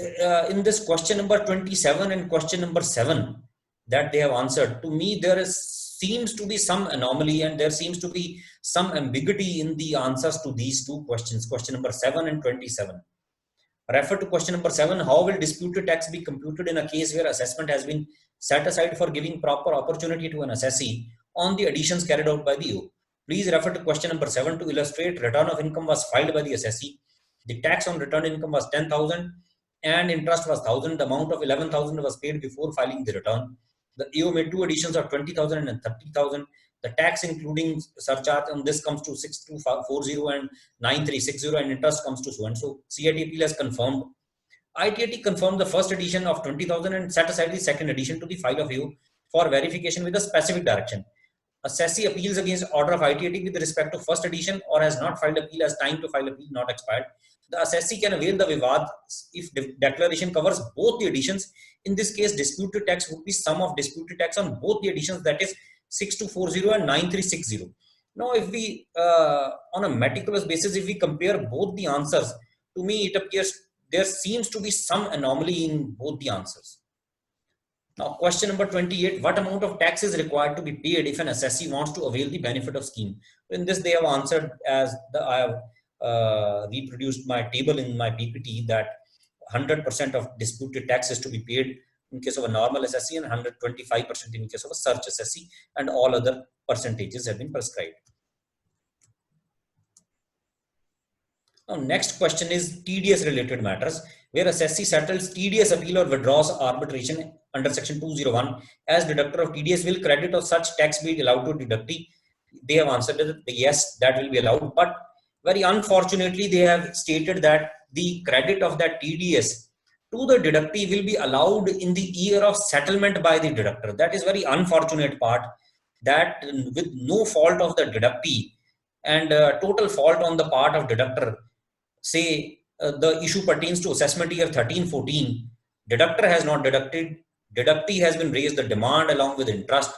in this question number 27 and question number 7 that they have answered, to me, seems to be some anomaly and there seems to be some ambiguity in the answers to these two questions, question number 7 and 27. Refer to question number 7. How will disputed tax be computed in a case where assessment has been set aside for giving proper opportunity to an assessee on the additions carried out by the EO? Please refer to question number 7 to illustrate. Return of income was filed by the assessee. The tax on returned income was 10,000 and interest was 1,000. The amount of 11,000 was paid before filing the return. The EO made two additions of 20,000 and 30,000. The tax including surcharge on this comes to 6240 and 9360 and interest comes to so and so. CIT has confirmed. ITAT confirmed the first edition of 20,000 and set aside the second edition to the file of EO for verification with a specific direction. Assessee appeals against order of ITAT with respect to first edition or has not filed appeal as time to file appeal not expired. The assessee can avail the vivad if declaration covers both the editions. In this case, disputed tax would be sum of disputed tax on both the editions, that is 6240 and 9360. Now, if we, on a meticulous basis, if we compare both the answers, to me it appears there seems to be some anomaly in both the answers. Now, question number 28, what amount of tax is required to be paid if an assessee wants to avail the benefit of scheme? In this, they have answered as I have reproduced my table in my PPT that 100% of disputed tax is to be paid in case of a normal assessee and 125% in case of a search assessee, and all other percentages have been prescribed. Now, next question is TDS related matters, where assessee settles TDS appeal or withdraws arbitration under section 201 as deductor of TDS, will credit of such tax be allowed to deductee? They have answered that yes, that will be allowed, but very unfortunately they have stated that the credit of that TDS to the deductee will be allowed in the year of settlement by the deductor. That is very unfortunate part, that with no fault of the deductee and total fault on the part of deductor, say the issue pertains to assessment year 13-14, deductor has not deducted, deductee has been raised the demand along with interest,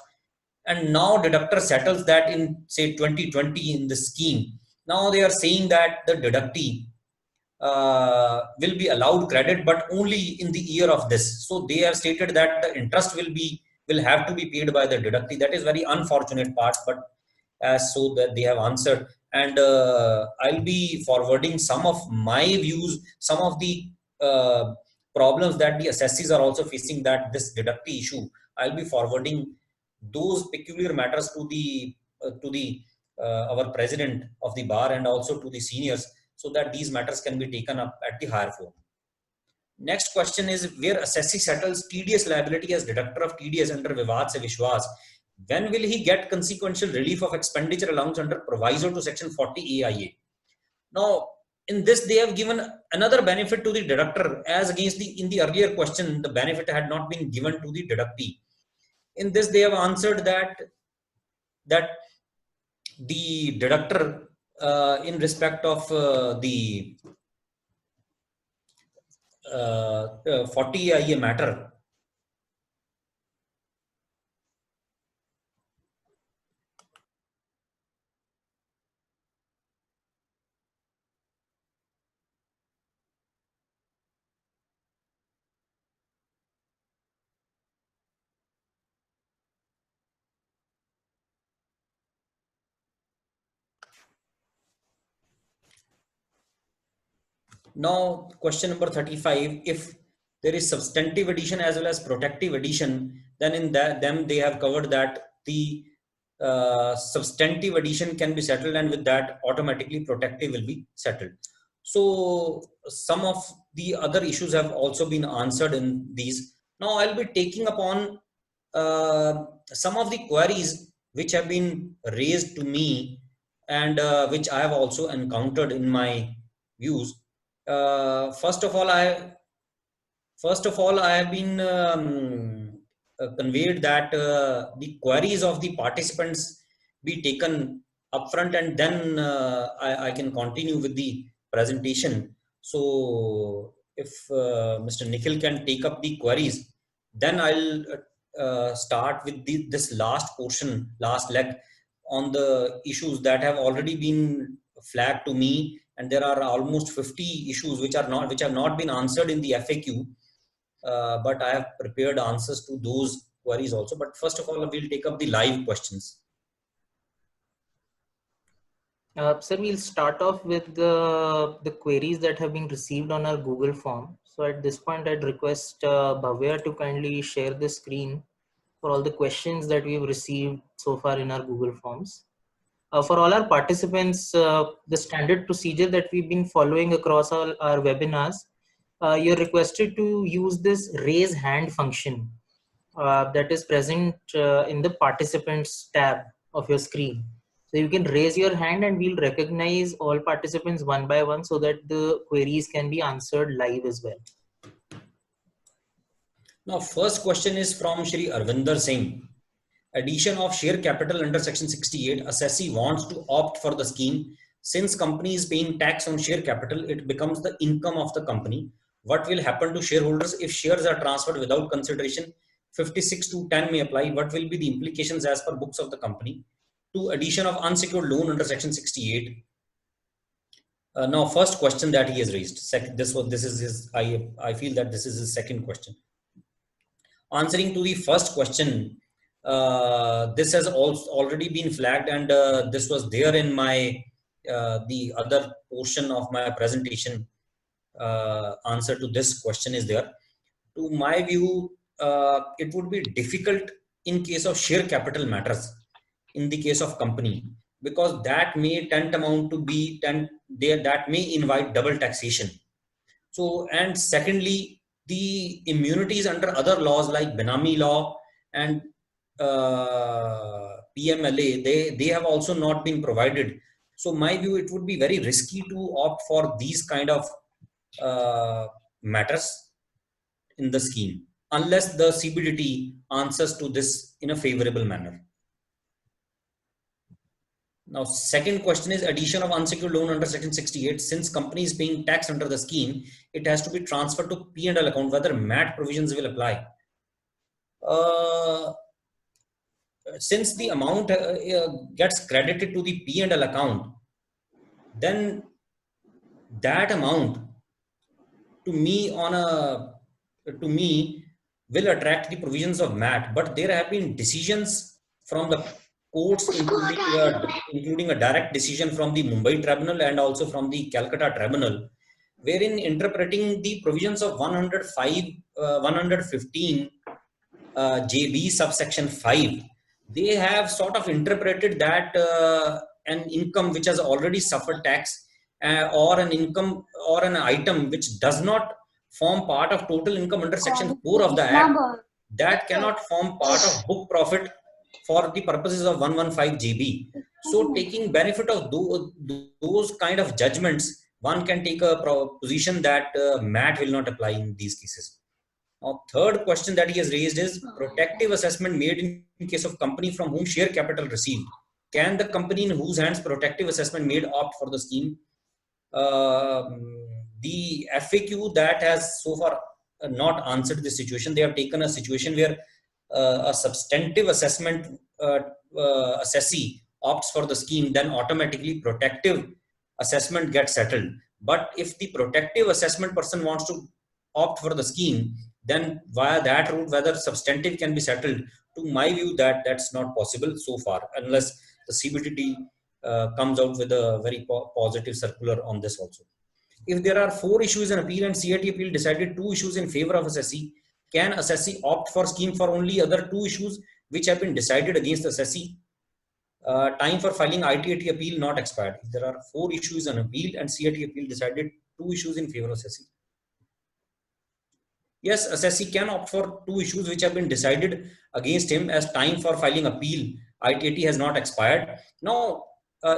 and now deductor settles that in say 2020 in the scheme. Now they are saying that the deductee will be allowed credit, but only in the year of this. So they have stated that the interest will have to be paid by the deductee. That is very unfortunate part, but as so that they have answered, and I'll be forwarding some of my views, some of the problems that the assessees are also facing, that this deductee issue. I'll be forwarding those peculiar matters to the our president of the bar and also to the seniors, so that these matters can be taken up at the higher forum. Next question is, where assessee settles TDS liability as deductor of TDS under Vivad Se Vishwas, when will he get consequential relief of expenditure allowance under proviso to section 40 AIA? Now, in this, they have given another benefit to the deductor, as against in the earlier question, the benefit had not been given to the deductee. In this, they have answered that the deductor in respect of the 40 AIA matter, Now, question number 35, if there is substantive addition as well as protective addition, then in that them they have covered that the substantive addition can be settled, and with that automatically protective will be settled. So some of the other issues have also been answered in these. Now I'll be taking upon some of the queries which have been raised to me, and which I have also encountered in my views. First of all, I have been conveyed that the queries of the participants be taken upfront, and then I can continue with the presentation. So if Mr. Nikhil can take up the queries, then I'll start with this last portion, last leg, on the issues that have already been flagged to me, and there are almost 50 issues which have not been answered in the FAQ, but I have prepared answers to those queries also. But first of all, we'll take up the live questions. Sir, we'll start off with the queries that have been received on our Google form. So at this point, I'd request Bhavya to kindly share the screen for all the questions that we've received so far in our Google forms. For all our participants, the standard procedure that we've been following across all our webinars, you're requested to use this raise hand function that is present in the participants tab of your screen. So you can raise your hand and we'll recognize all participants one by one so that the queries can be answered live as well. Now, first question is from Shri Arvinder Singh. Addition of share capital under section 68, assessee wants to opt for the scheme. Since company is paying tax on share capital, it becomes the income of the company. What will happen to shareholders if shares are transferred without consideration? 56(2)(10 may apply. What will be the implications as per books of the company? To addition of unsecured loan under section 68. Now, first question that he has raised. I feel that this is his second question. Answering to the first question, this has also already been flagged, and this was there in my the other portion of my presentation. Answer to this question is there. To my view, it would be difficult in case of share capital matters in the case of company, because that may tantamount to be that may invite double taxation. So, and secondly, the immunities under other laws like Benami law and PMLA, they have also not been provided. So my view, it would be very risky to opt for these kind of matters in the scheme, unless the CBDT answers to this in a favorable manner. Now, second question is addition of unsecured loan under section 68. Since company is paying tax under the scheme, it has to be transferred to P&L account, whether MAT provisions will apply. Since the amount gets credited to the P&L account, then that amount to me will attract the provisions of MAT. But there have been decisions from the courts, including a direct decision from the Mumbai Tribunal and also from the Calcutta Tribunal, wherein interpreting the provisions of 115 JB subsection 5, they have sort of interpreted that an income which has already suffered tax or an income or an item which does not form part of total income under section 4 of the Act, that cannot form part of book profit for the purposes of 115 JB. So taking benefit of those kind of judgments, one can take a position that MAT will not apply in these cases. Now, third question that he has raised is protective assessment made in case of company from whom share capital received. Can the company in whose hands protective assessment made opt for the scheme? The FAQ that has so far not answered this situation. They have taken a situation where a substantive assessment assessee opts for the scheme, then automatically protective assessment gets settled. But if the protective assessment person wants to opt for the scheme, then via that route, whether substantive can be settled, to my view, that's not possible so far, unless the CBDT comes out with a very positive circular on this also. If there are 4 issues in appeal and CIT appeal decided 2 issues in favor of assessee, can assessee opt for scheme for only other 2 issues which have been decided against the assessee? Time for filing ITAT appeal not expired. If there are 4 issues in appeal and CIT appeal decided 2 issues in favor of assessee. Yes, assessee can opt for 2 issues which have been decided against him, as time for filing appeal ITAT has not expired. Now,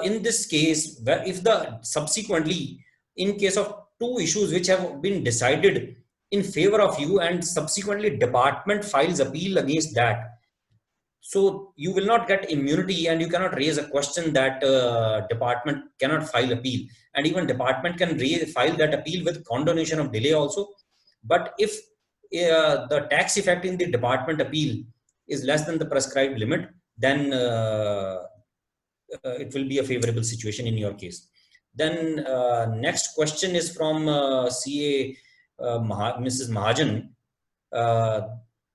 in this case, if the subsequently, in case of 2 issues which have been decided in favor of you and subsequently department files appeal against that, so you will not get immunity and you cannot raise a question that department cannot file appeal, and even department can file that appeal with condonation of delay also. But if the tax effect in the department appeal is less than the prescribed limit, then it will be a favorable situation in your case. Then next question is from CA Mrs. Mahajan.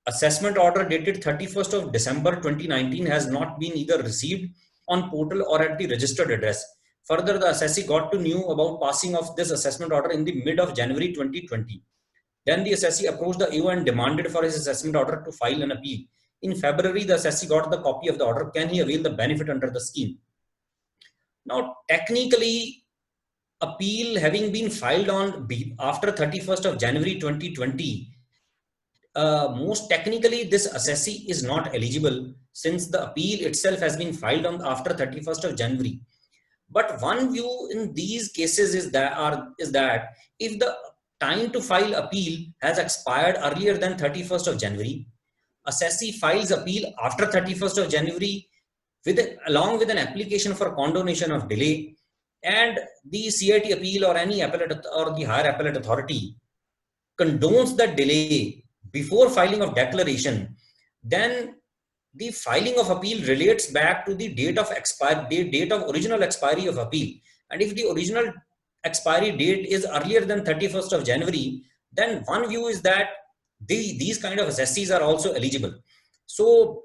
Assessment order dated 31st of December 2019 has not been either received on portal or at the registered address. Further, the assessee got to know about passing of this assessment order in the mid of January 2020. Then the assessee approached the AO and demanded for his assessment order to file an appeal. In February, the assessee got the copy of the order. Can he avail the benefit under the scheme? Now, technically, appeal having been filed on after 31st of January 2020, most technically, this assessee is not eligible since the appeal itself has been filed on after 31st of January. But one view in these cases is that if the time to file appeal has expired earlier than 31st of January, assessee files appeal after 31st of January along with an application for condonation of delay, and the CIT appeal or any appellate or the higher appellate authority condones that delay before filing of declaration, then the filing of appeal relates back to the date of original expiry of appeal. And if the original expiry date is earlier than 31st of January, then one view is that these kind of assessees are also eligible. So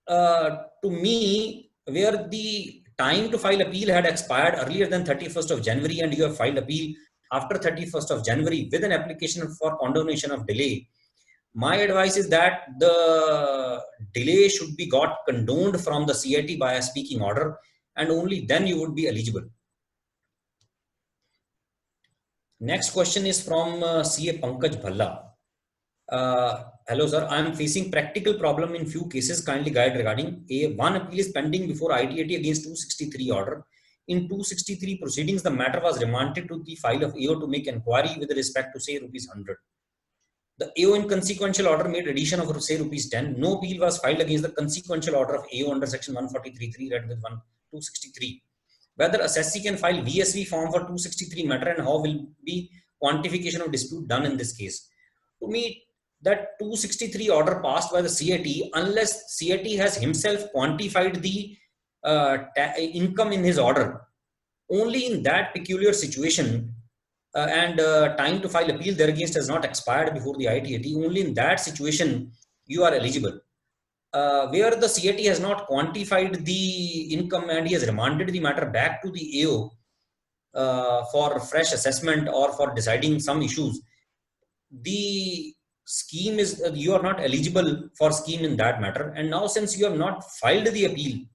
to me, where the time to file appeal had expired earlier than 31st of January and you have filed appeal after 31st of January with an application for condonation of delay, my advice is that the delay should be got condoned from the CIT by a speaking order, and only then you would be eligible. Next question is from CA Pankaj Bhalla. Hello sir, I am facing practical problem in few cases. Kindly guide regarding one appeal is pending before ITAT against 263 order. In 263 proceedings, the matter was remanded to the file of AO to make inquiry with respect to say ₹100. The AO in consequential order made addition of say ₹10. No appeal was filed against the consequential order of AO under section 143.3 read with 263. Whether assessee can file VSV form for 263 matter and how will be quantification of dispute done in this case? To me, that 263 order passed by the CIT, unless CIT has himself quantified the income in his order, only in that peculiar situation and time to file appeal thereagainst has not expired before the ITAT, only in that situation you are eligible. Where the CIT has not quantified the income and he has remanded the matter back to the AO for fresh assessment or for deciding some issues, the scheme is you are not eligible for scheme in that matter. And now since you have not filed the appeal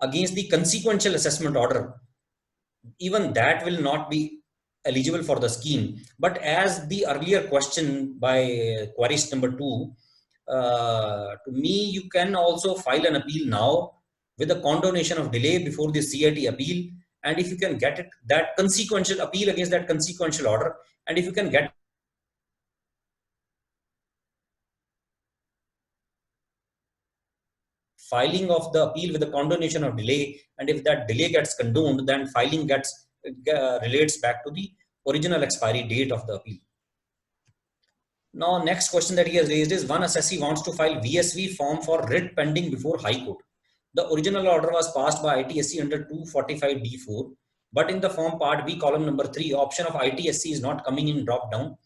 against the consequential assessment order, even that will not be eligible for the scheme. But as the earlier question by queries number 2, to me, you can also file an appeal now with a condonation of delay before the CIT appeal. And if you can get it, that consequential appeal against that consequential order, and if you can get filing of the appeal with a condonation of delay, and if that delay gets condoned, then filing relates back to the original expiry date of the appeal. Now, next question that he has raised is one assessee wants to file VSV form for writ pending before High Court. The original order was passed by ITSC under 245D4, but in the form part B, column number 3, option of ITSC is not coming in drop down.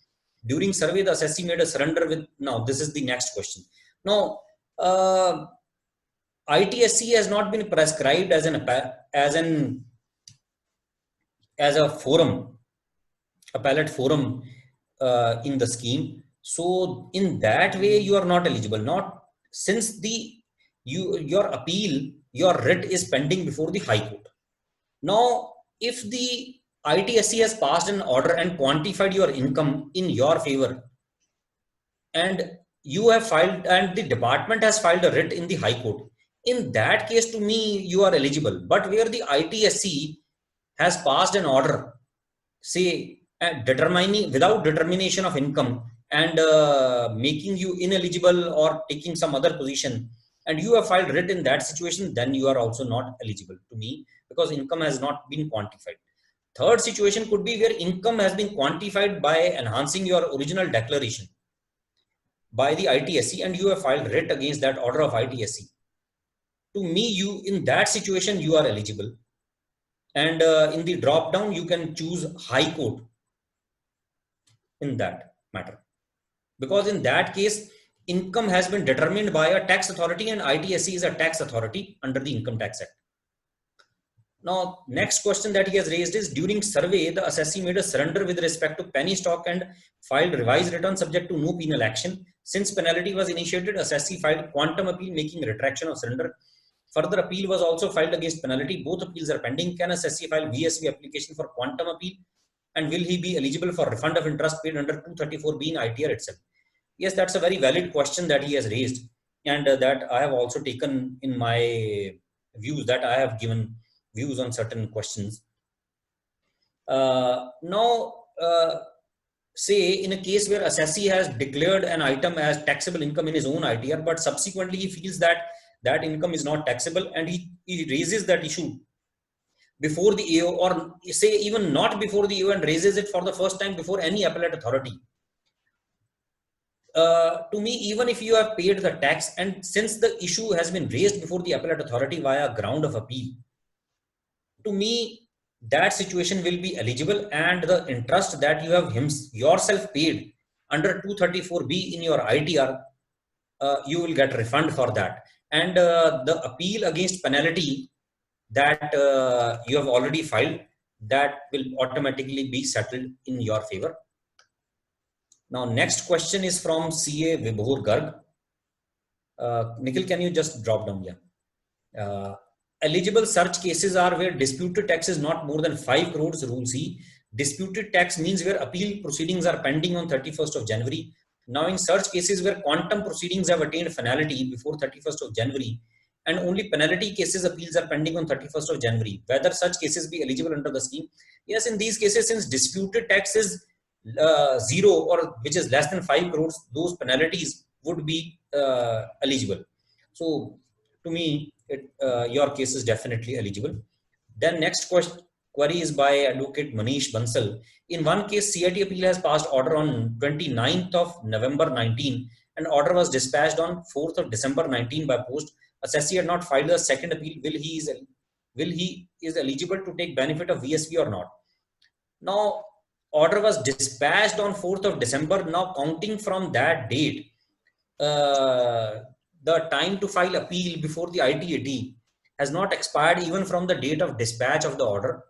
During survey, the assessee made a surrender with, now this is the next question. Now, ITSC has not been prescribed as a forum appellate forum in the scheme. So in that way, you are not eligible. Not since your appeal, your writ is pending before the High Court. Now, if the ITSC has passed an order and quantified your income in your favor, and you have filed, and the department has filed a writ in the High Court, in that case, to me, you are eligible. But where the ITSC has passed an order, say, determining without determination of income and making you ineligible or taking some other position, and you have filed writ in that situation, then you are also not eligible to me, because income has not been quantified. Third situation could be where income has been quantified by enhancing your original declaration by the ITSC, and you have filed writ against that order of ITSC. To me, you in that situation, you are eligible. And in the drop down, you can choose High Court in that matter, because in that case, income has been determined by a tax authority, and ITSC is a tax authority under the Income Tax Act. Now, next question that he has raised is, during survey, the assessee made a surrender with respect to penny stock and filed revised return subject to no penal action. Since penalty was initiated, assessee filed quantum appeal making retraction of surrender. Further appeal was also filed against penalty. Both appeals are pending. Can assessee file VSV application for quantum appeal? And will he be eligible for refund of interest paid under 234B in ITR itself? Yes, that's a very valid question that he has raised, and that I have also taken in my views, that I have given views on certain questions. Now, say in a case where assessee has declared an item as taxable income in his own ITR, but subsequently he feels that that income is not taxable, and he raises that issue before the AO, or say even not before the AO, and raises it for the first time before any appellate authority. To me, even if you have paid the tax, and since the issue has been raised before the appellate authority via ground of appeal, to me, that situation will be eligible, and the interest that you have yourself paid under 234B in your ITR, you will get refund for that. And the appeal against penalty that you have already filed, that will automatically be settled in your favor. Now, next question is from CA Vibhor Garg. Nikhil, can you just drop down? Yeah. Eligible search cases are where disputed tax is not more than 5 crores, rule C. Disputed tax means where appeal proceedings are pending on 31st of January. Now, in search cases where quantum proceedings have attained finality before 31st of January, and only penalty cases appeals are pending on 31st of January, whether such cases be eligible under the scheme? Yes, in these cases, since disputed tax is 0 or which is less than 5 crores, those penalties would be eligible. So, to me, your case is definitely eligible. Then next query is by Advocate Manish Bansal. In one case, CIT appeal has passed order on 29th of November 19, and order was dispatched on 4th of December 19 by post. Assessee had not filed a second appeal. Will he is eligible to take benefit of VSV or not? Now, order was dispatched on 4th of December. Now, counting from that date, the time to file appeal before the ITAT has not expired even from the date of dispatch of the order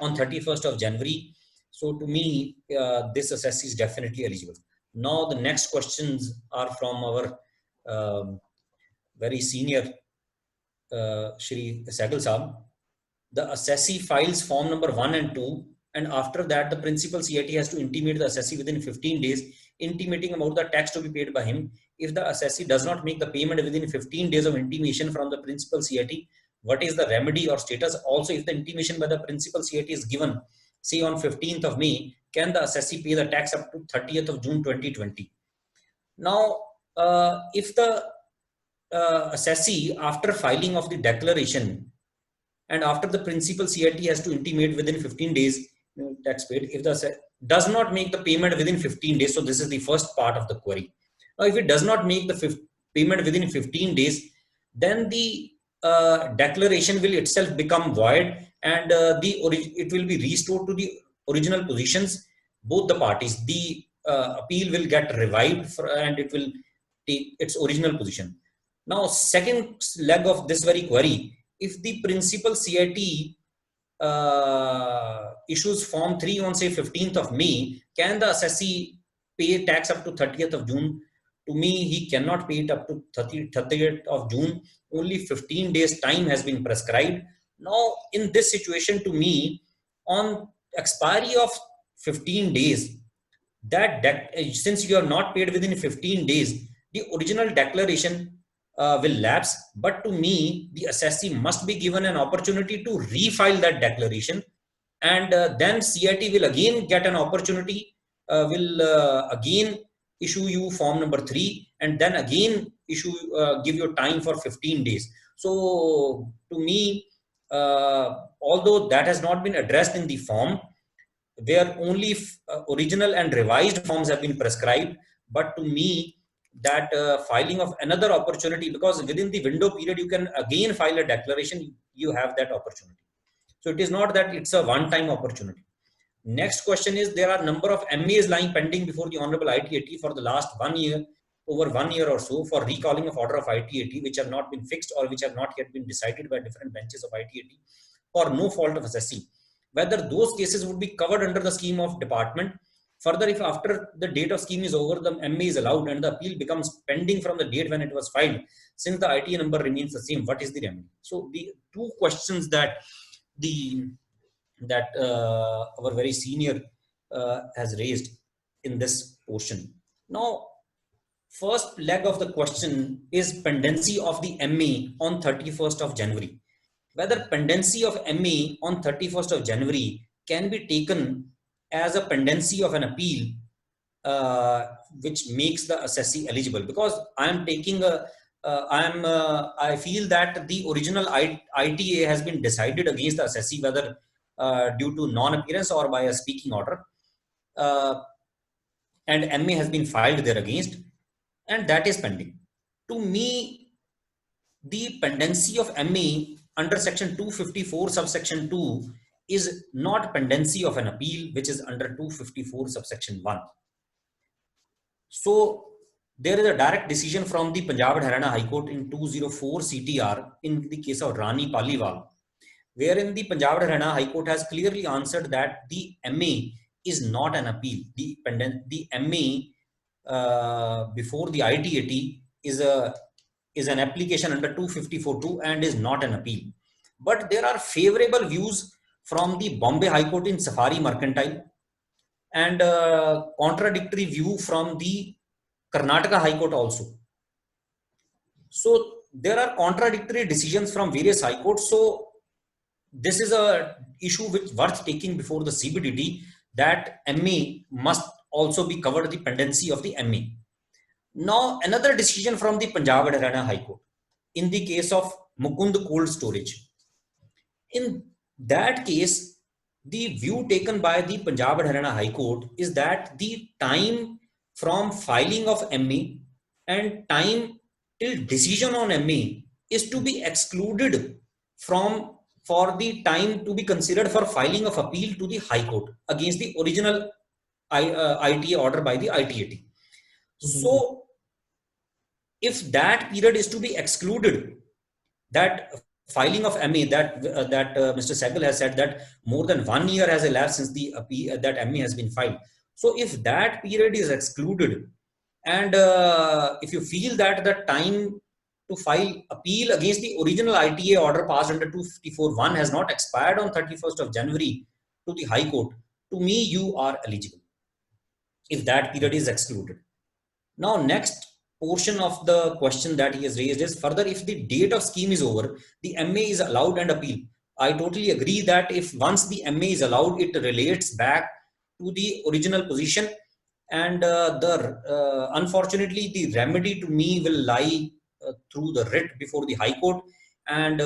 on 31st of January. So to me, this assessee is definitely eligible. Now the next questions are from our very senior Shri Sehgal Saab. The assessee files form number 1 and 2, and after that the principal CIT has to intimate the assessee within 15 days, intimating about the tax to be paid by him. If the assessee does not make the payment within 15 days of intimation from the principal CIT, what is the remedy or status? Also, if the intimation by the principal CIT is given, say on 15th of May, can the assessee pay the tax up to 30th of June 2020? Now, if the assessee, after filing of the declaration and after the principal CIT has to intimate within 15 days tax paid, if the does not make the payment within 15 days, so this is the first part of the query. Now, if it does not make the payment within 15 days, then the declaration will itself become void, and it will be restored to the original positions, both the parties. The appeal will get revived and it will take its original position. Now, second leg of this very query, if the principal CIT issues Form 3 on say 15th of May, can the assessee pay tax up to 30th of June? To me, he cannot pay it up to 30th of June. Only 15 days time has been prescribed. Now, in this situation, to me, on expiry of 15 days, since you are not paid within 15 days, the original declaration will lapse. But to me, the assessee must be given an opportunity to refile that declaration, and then CIT will again get an opportunity, will again issue you form number 3, and then again give you time for 15 days. So to me, although that has not been addressed in the form, where only original and revised forms have been prescribed, but to me, that filing of another opportunity, because within the window period you can again file a declaration, you have that opportunity. So it is not that it's a one-time opportunity. Next question is, there are a number of MAs lying pending before the Honorable ITAT for the last 1 year, over 1 year or so, for recalling of order of ITAT, which have not been fixed or which have not yet been decided by different benches of ITAT for no fault of assessee. Whether those cases would be covered under the scheme of department. Further, if after the date of scheme is over, the MA is allowed and the appeal becomes pending from the date when it was filed, since the ITA number remains the same, what is the remedy? So the two questions that our very senior has raised in this portion. Now, first leg of the question is pendency of the MA on 31st of January. Whether pendency of MA on 31st of January can be taken as a pendency of an appeal, which makes the assessee eligible. Because I am taking I feel that the original ITA has been decided against the assessee, whether due to non-appearance or by a speaking order, and MA has been filed there against, and that is pending. To me, the pendency of MA under section 254 subsection 2 is not pendency of an appeal, which is under 254 subsection 1. So there is a direct decision from the Punjab and Haryana High Court in 204 CTR in the case of Rani Paliwal, wherein the Punjab and Haryana High Court has clearly answered that the MA is not an appeal. The MA before the ITAT is an application under 254(2) and is not an appeal. But there are favorable views from the Bombay High Court in Safari Mercantile, and contradictory view from the Karnataka High Court also. So there are contradictory decisions from various high courts. So this is a issue which worth taking before the CBDT, that MA must also be covered the pendency of the MA. Now, another decision from the Punjab and Haryana High Court in the case of Mukund Cold Storage. In that case, the view taken by the Punjab and Haryana High Court is that the time from filing of MA and time till decision on MA is to be excluded for the time to be considered for filing of appeal to the High Court against the original ITA order by the ITAT. So if that period is to be excluded, that filing of MA, that Mr. Sehgal has said that more than 1 year has elapsed since the appeal, that MA has been filed. So if that period is excluded, and if you feel that the time to file appeal against the original ITA order passed under 254(1) has not expired on 31st of January to the High Court, to me, you are eligible if that period is excluded. Now, next portion of the question that he has raised is, further, if the date of scheme is over, the MA is allowed and appeal. I totally agree that if once the MA is allowed, it relates back to the original position, and unfortunately, the remedy to me will lie through the writ before the High Court, and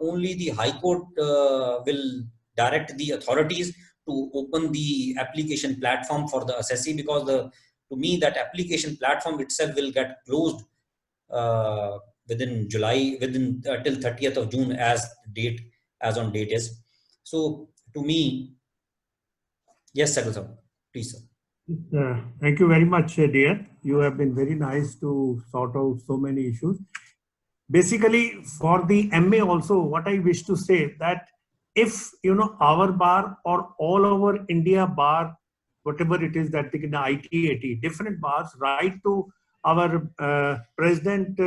only the High Court will direct the authorities to open the application platform for the assessee, because to me, that application platform itself will get closed within July, till 30th of June as on date is. So to me, yes, sir, please, sir. Thank you very much, dear. You have been very nice to sort out so many issues. Basically, for the MA also, what I wish to say that if, you know, our bar or all over India bar, whatever it is that the ITAT, different bars write to our President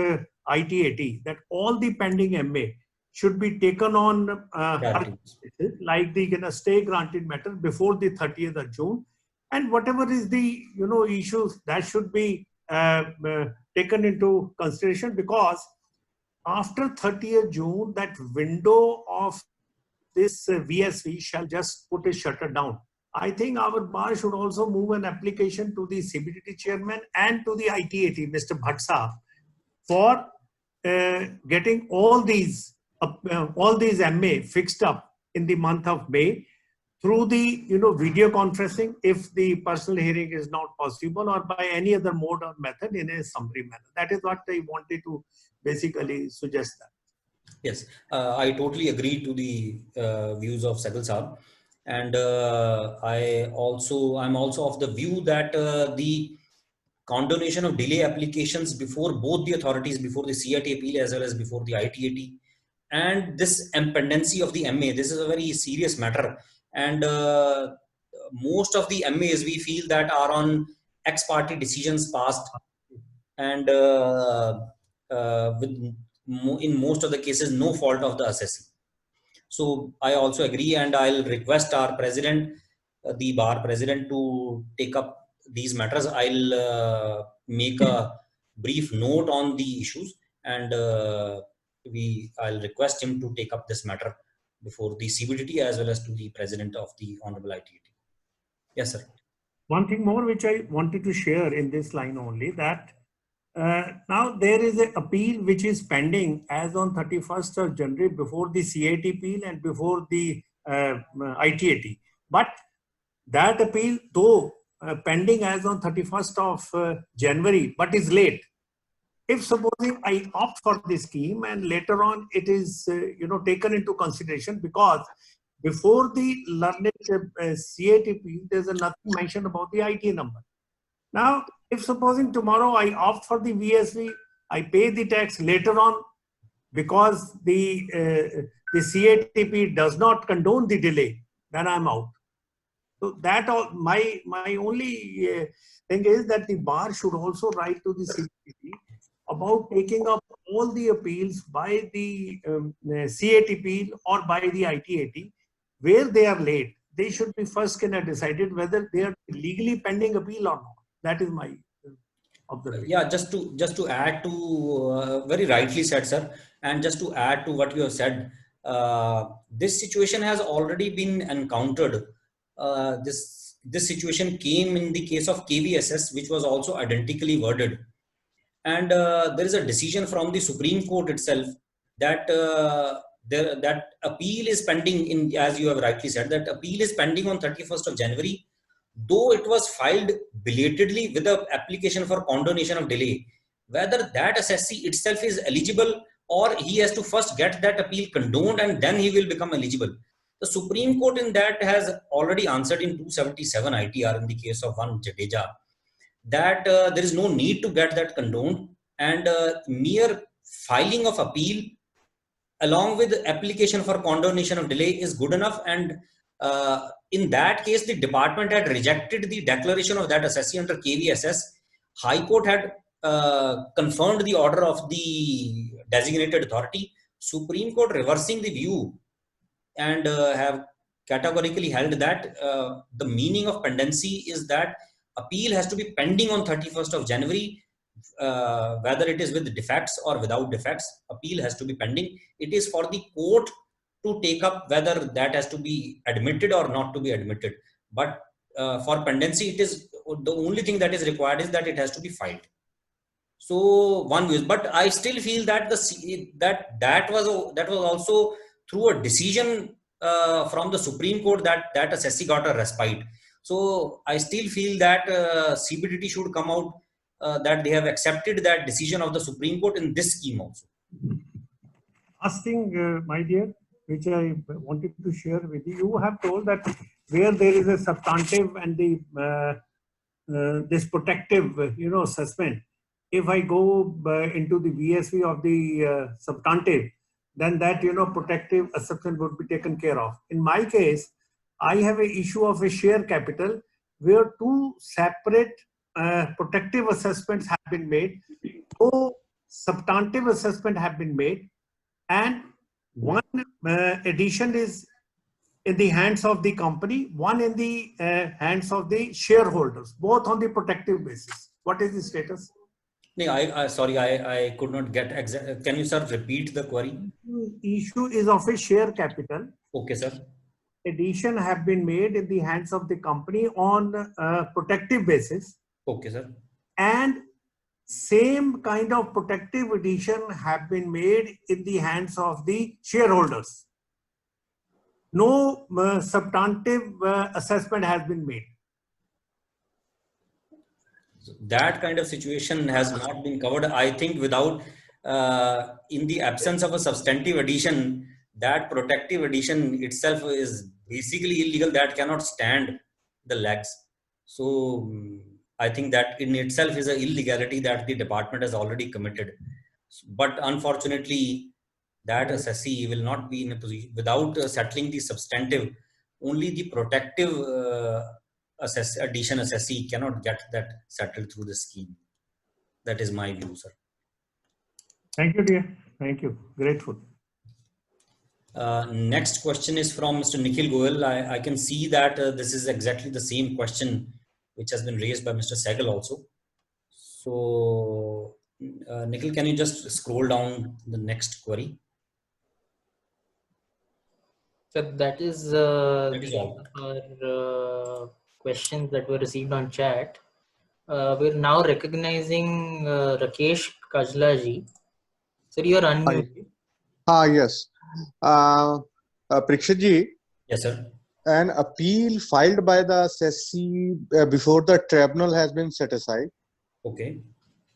ITAT that all the pending MA should be taken on like the stay granted matter before the 30th of June, and whatever is the, you know, issues that should be taken into consideration, because after 30th June that window of this VSV shall just put a shutter down. I think our bar should also move an application to the CBDT chairman and to the ITAT, Mr. Bhatt, for getting all these MA fixed up in the month of May through the, you know, video conferencing if the personal hearing is not possible, or by any other mode or method in a summary manner. That is what I wanted to basically suggest that. Yes, I totally agree to the views of Sehgal Saab, and I'm also of the view that the condonation of delay applications before both the authorities, before the CIT appeal as well as before the ITAT, and this impendency of the MA, this is a very serious matter, and most of the MAs we feel that are on ex-parte decisions passed, and with in most of the cases no fault of the assessee. So I also agree, and I'll request our president, the bar president, to take up these matters. I'll make a brief note on the issues, and I'll request him to take up this matter before the CBDT as well as to the president of the Honorable ITAT. Yes, sir. One thing more which I wanted to share in this line only, that now there is an appeal which is pending as on 31st of January before the CIT appeal and before the ITAT. But that appeal, though pending as on 31st of January, but is late. If supposing I opt for this scheme and later on it is you know, taken into consideration, because before the learned CIT appeal, there's nothing mentioned about the IT number. Now, if supposing tomorrow I opt for the VSV, I pay the tax later on because the CATP does not condone the delay, then I'm out. So that my only thing is that the bar should also write to the CATP about taking up all the appeals by the CATP or by the ITAT where they are late. They should be first decided whether they are legally pending appeal or not. That is my observation. Yeah, just to add to very rightly said, sir, and just to add to what you have said, this situation has already been encountered. This situation came in the case of KVSS, which was also identically worded, and there is a decision from the Supreme Court itself that that appeal is pending in, as you have rightly said, that appeal is pending on 31st of January. Though it was filed belatedly with an application for condonation of delay, whether that assessee itself is eligible or he has to first get that appeal condoned and then he will become eligible. The Supreme Court in that has already answered in 277 ITR in the case of one Jadeja that there is no need to get that condoned, and mere filing of appeal along with application for condonation of delay is good enough. And in that case, the department had rejected the declaration of that assessee under KVSS. High Court had confirmed the order of the designated authority. Supreme Court reversing the view and have categorically held that the meaning of pendency is that appeal has to be pending on 31st of January. Whether it is with defects or without defects, appeal has to be pending. It is for the court to take up whether that has to be admitted or not to be admitted. But for pendency, it is the only thing that is required is that it has to be filed. So one view, but I still feel that that was also through a decision from the Supreme Court that assessee got a respite. So I still feel that CBDT should come out that they have accepted that decision of the Supreme Court in this scheme also. Last thing, my dear, which I wanted to share with you, you have told that where there is a substantive and the this protective, assessment. If I go into the VSV of the substantive, then that, protective assessment would be taken care of. In my case, I have an issue of a share capital where two separate protective assessments have been made. No substantive assessment have been made, and one addition is in the hands of the company, one in the hands of the shareholders, both on the protective basis. What is the status? No, sorry, I could not get exact. Can you, sir, repeat the query? Issue is of a share capital. Okay, sir. Addition have been made in the hands of the company on protective basis. Okay, sir. And same kind of protective addition have been made in the hands of the shareholders. No substantive assessment has been made. So that kind of situation has not been covered. I think without, in the absence of a substantive addition, that protective addition itself is basically illegal. That cannot stand the legs. So I think that in itself is an illegality that the department has already committed. But unfortunately, that assessee will not be in a position without settling the substantive. Only the protective addition assessee cannot get that settled through the scheme. That is my view, sir. Thank you, dear. Thank you. Grateful. Next question is from Mr. Nikhil Goel. I can see that this is exactly the same question which has been raised by Mr. Sehgal also. So, Nikhil, can you just scroll down the next query? So that is all. our questions that were received on chat. We're now recognizing Rakesh Kajlaji. Sir, you are unmuted. Yes. Parikshit ji, Yes, sir. an appeal filed by the assessee before the tribunal has been set aside Okay.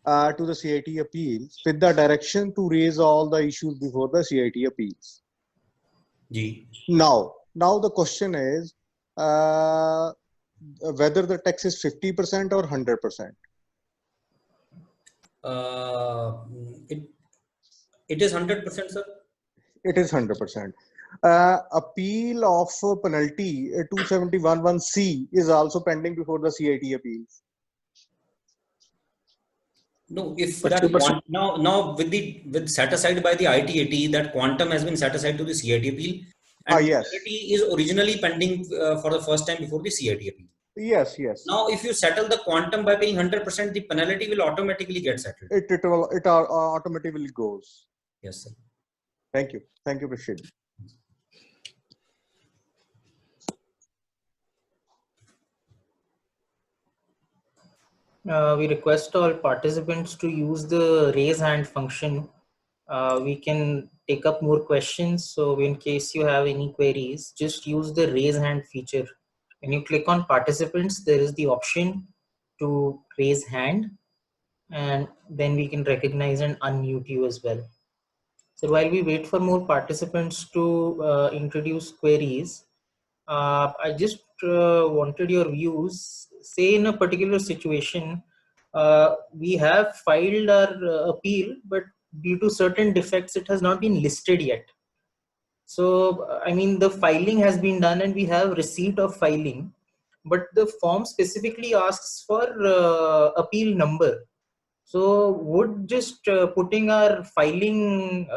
to the CIT appeals with the direction to raise all the issues before the CIT appeals. Ji. Now the question is whether the tax is 50% or 100%. It is 100%, sir. It is 100%. Appeal of penalty 271(1)(c) is also pending before the CIT appeals. No, if that now with set aside by the ITAT, that quantum has been set aside to the CIT appeal, and Yes. penalty is originally pending for the first time before the CIT appeal. Yes. Now, if you settle the quantum by paying 100%, the penalty will automatically get settled. It automatically goes. Yes, sir. Thank you, Parikshit. We request all participants to use the raise hand function. We can take up more questions. So in case you have any queries, just use the raise hand feature. When you click on participants, there is the option to raise hand, and then we can recognize and unmute you as well. So while we wait for more participants to introduce queries, I just wanted your views. Say in a particular situation, we have filed our appeal, but due to certain defects, it has not been listed yet. So, I mean, the filing has been done and we have receipt of filing, but the form specifically asks for appeal number. So would just putting our filing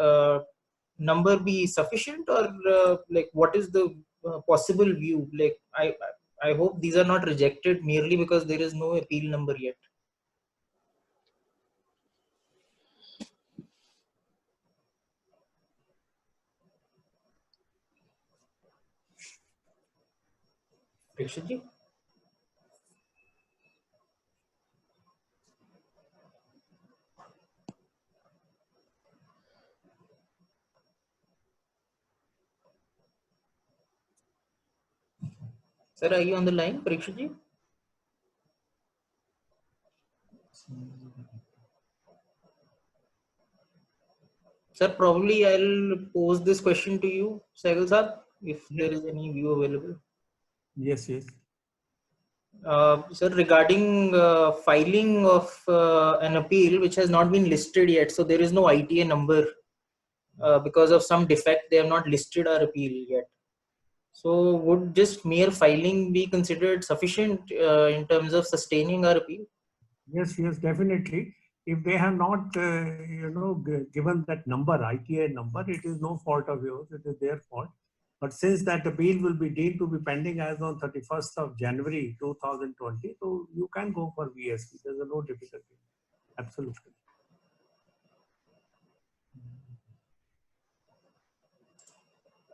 number be sufficient, or like what is the possible view? Like I hope these are not rejected merely because there is no appeal number yet. Parikshit ji? Sir, are you on the line, Parikshit ji? Sir, probably I'll pose this question to you, Sehgal sir, if there is any view available. Yes. Sir, regarding filing of an appeal which has not been listed yet, so there is no ITA number because of some defect, they have not listed our appeal yet. So would just mere filing be considered sufficient in terms of sustaining our appeal? Yes, definitely. If they have not, given that number, ITA number, it is no fault of yours, it is their fault. But since that appeal will be deemed to be pending as on 31st of January 2020, so you can go for VSP. There's no difficulty. Absolutely.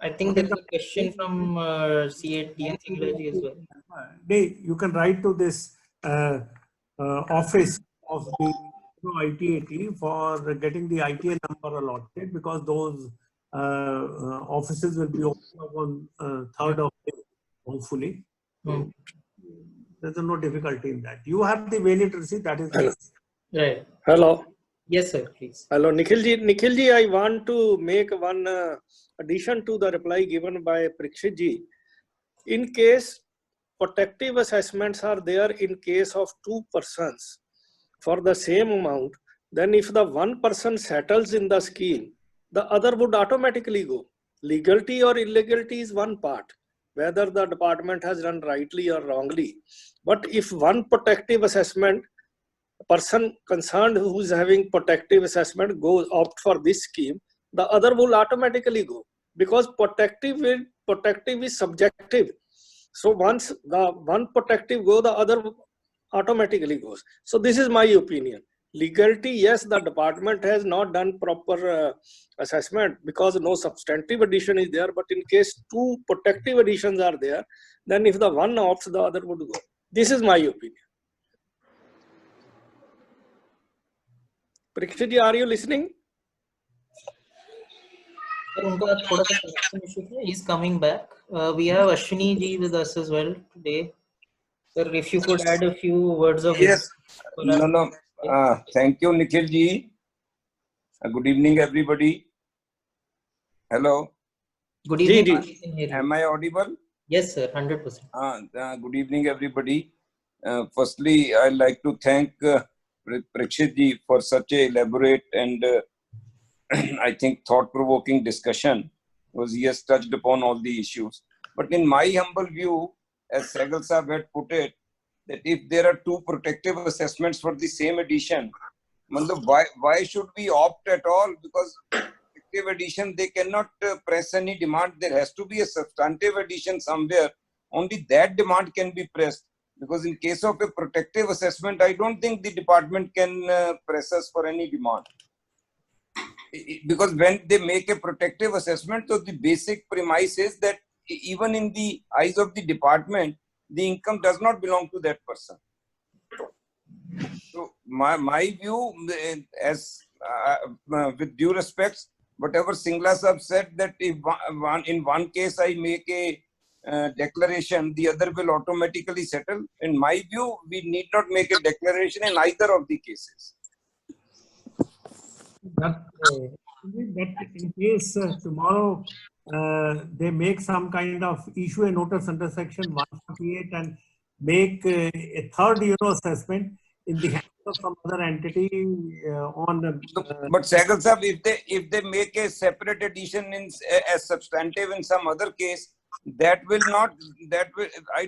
I think there is a question from CATN Technology as well. You can write to this office of the ITAT for getting the ITA number allotted, because those offices will be open on 3rd of May, hopefully. So there's no difficulty in that. You have the valid receipt, that is right. Hello. Yes, sir, please. Hello, Nikhilji, I want to make one addition to the reply given by Parikshitji. In case protective assessments are there in case of two persons for the same amount, then if the one person settles in the scheme, the other would automatically go. Legality or illegality is one part, whether the department has done rightly or wrongly. But if one protective assessment, person concerned who is having protective assessment goes opt for this scheme, the other will automatically go, because protective is subjective. So once the one protective go, the other automatically goes. So this is my opinion. Legality, yes, the department has not done proper assessment because no substantive addition is there. But in case two protective additions are there, then if the one opts, the other would go. This is my opinion. Parikshit ji, are you listening? He's coming back. We have Ashwini ji with us as well today. Sir, if you could add a few words of yes. No. Thank you, Nikhil ji. Good evening, everybody. Hello. Good evening. Am I audible? Yes, sir, 100%. Good evening, everybody. Firstly, I'd like to thank Parikshit ji for such a elaborate and I think thought-provoking discussion, because he has touched upon all the issues. But in my humble view, as Sehgal Sahab had put it, that if there are two protective assessments for the same edition, why should we opt at all? Because protective edition, they cannot press any demand. There has to be a substantive edition somewhere. Only that demand can be pressed. Because in case of a protective assessment, I don't think the department can press us for any demand. Because when they make a protective assessment, so the basic premise is that even in the eyes of the department, the income does not belong to that person. So my view, as with due respect, whatever Singla Sahab said, that if in one case I make a declaration, the other will automatically settle. In my view, we need not make a declaration in either of the cases. That in case tomorrow they make some kind of issue a notice under section 148 and make a third assessment in the hands of some other entity but Sehgal Sahab, if they make a separate edition as substantive in some other case, I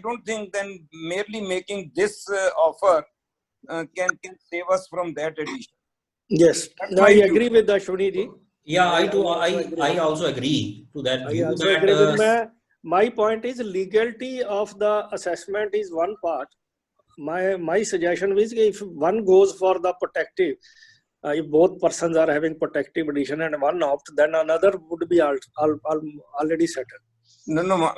don't think then merely making this offer can save us from that edition. Yes, I agree with Ashwini ji. Yeah, I also agree to that view. My point is legality of the assessment is one part. My suggestion is if one goes for the protective, if both persons are having protective edition and one opt, then another would be already settled. No,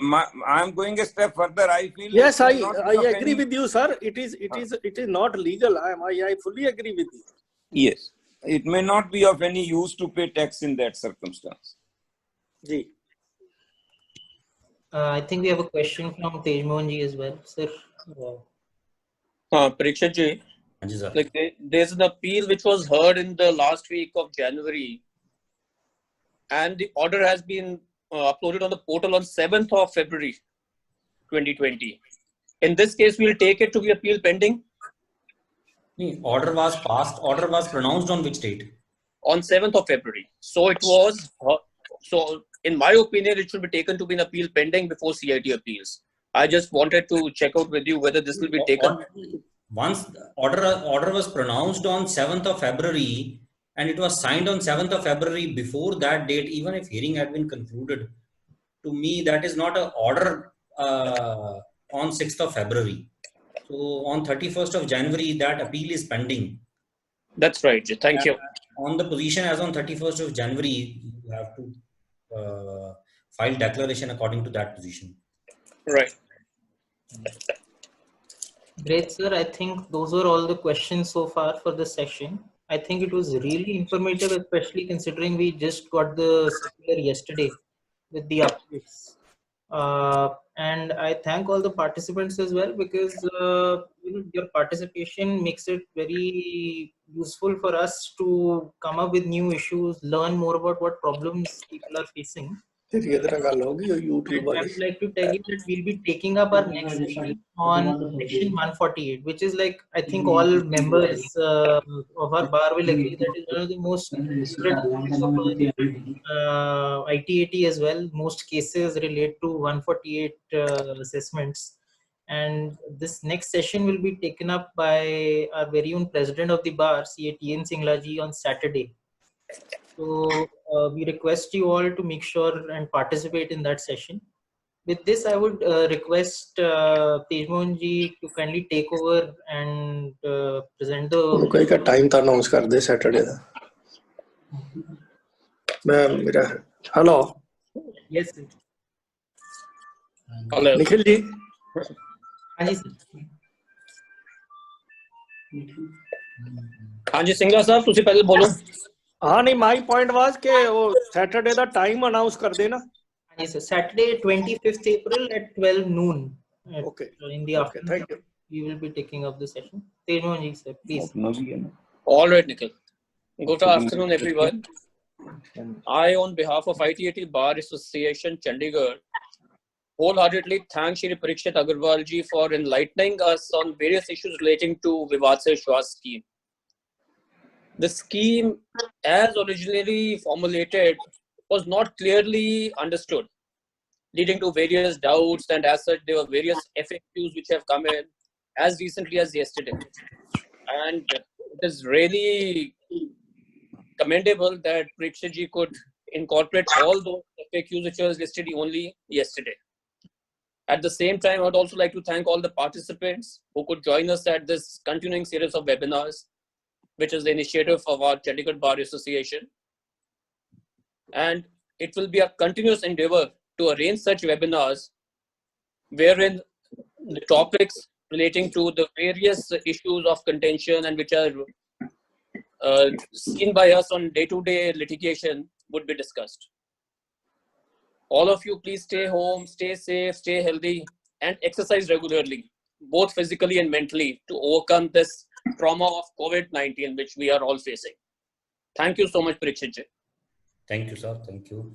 I am going a step further. I feel yes, I agree with you, sir. It is not legal. I fully agree with you. Yes, it may not be of any use to pay tax in that circumstance. Ji. I think we have a question from Tejmohan ji as well, sir. Parikshit ji, like there's an appeal which was heard in the last week of January, and the order has been uploaded on the portal on 7th of February 2020. In this case, we'll take it to be appeal pending. Order was passed. Order was pronounced on which date? on 7th of February. So it was, so in my opinion, it should be taken to be an appeal pending before CIT appeals. I just wanted to check out with you whether this will be taken. Once the order was pronounced on 7th of February and it was signed on 7th of February, before that date, even if hearing had been concluded, to me that is not an order on 6th of February. So on 31st of January, that appeal is pending. That's right. Thank you. On the position as on 31st of January, you have to file declaration according to that position. Right. Great, sir. I think those were all the questions so far for this session. I think it was really informative, especially considering we just got the circular yesterday with the updates. And I thank all the participants as well, because your participation makes it very useful for us to come up with new issues, learn more about what problems people are facing. I would like to tell you that we'll be taking up our next session on section 148, which is like, I think all members of our bar will agree that is one of the most favorite topics of ITAT as well. Most cases relate to 148 assessments. And this next session will be taken up by our very own president of the bar, CATN Singlaji, on Saturday. So we request you all to make sure and participate in that session. With this, I would request Tejmohan ji to kindly take over and present the. उनका एक time था announce कर दे Saturday का. मैं मेरा hello. Yes, sir. Hello. Nikhil ji. हाँ जी sir. हाँ जी सिंगला साहब, तुसी पहले बोलो. हाँ नहीं, माई पॉइंट वाज के वो सैटरडे का टाइम अनाउंस कर देना. Yes, sir. Saturday, 25th April at 12 noon. Okay. In the afternoon. Thank you. We will be taking up the session. Tejmohan ji, sir, please. All right, Nikhil. Good afternoon, everyone. I, on behalf of ITAT Bar Association, Chandigarh, wholeheartedly thank Shri Parikshit Agarwal ji for enlightening us on various issues relating to Vivad Se Shwas scheme. The scheme, as originally formulated, was not clearly understood, leading to various doubts, and as such, there were various FAQs which have come in as recently as yesterday. And it is really commendable that Parikshit ji could incorporate all those FAQs which was listed only yesterday. At the same time, I would also like to thank all the participants who could join us at this continuing series of webinars, which is the initiative of our Chandigarh Bar Association. And it will be a continuous endeavor to arrange such webinars wherein the topics relating to the various issues of contention and which are seen by us on day-to-day litigation would be discussed. All of you, please stay home, stay safe, stay healthy, and exercise regularly, both physically and mentally, to overcome this trauma of COVID-19 which we are all facing. Thank you so much, Parikshit ji. Thank you, sir. Thank you.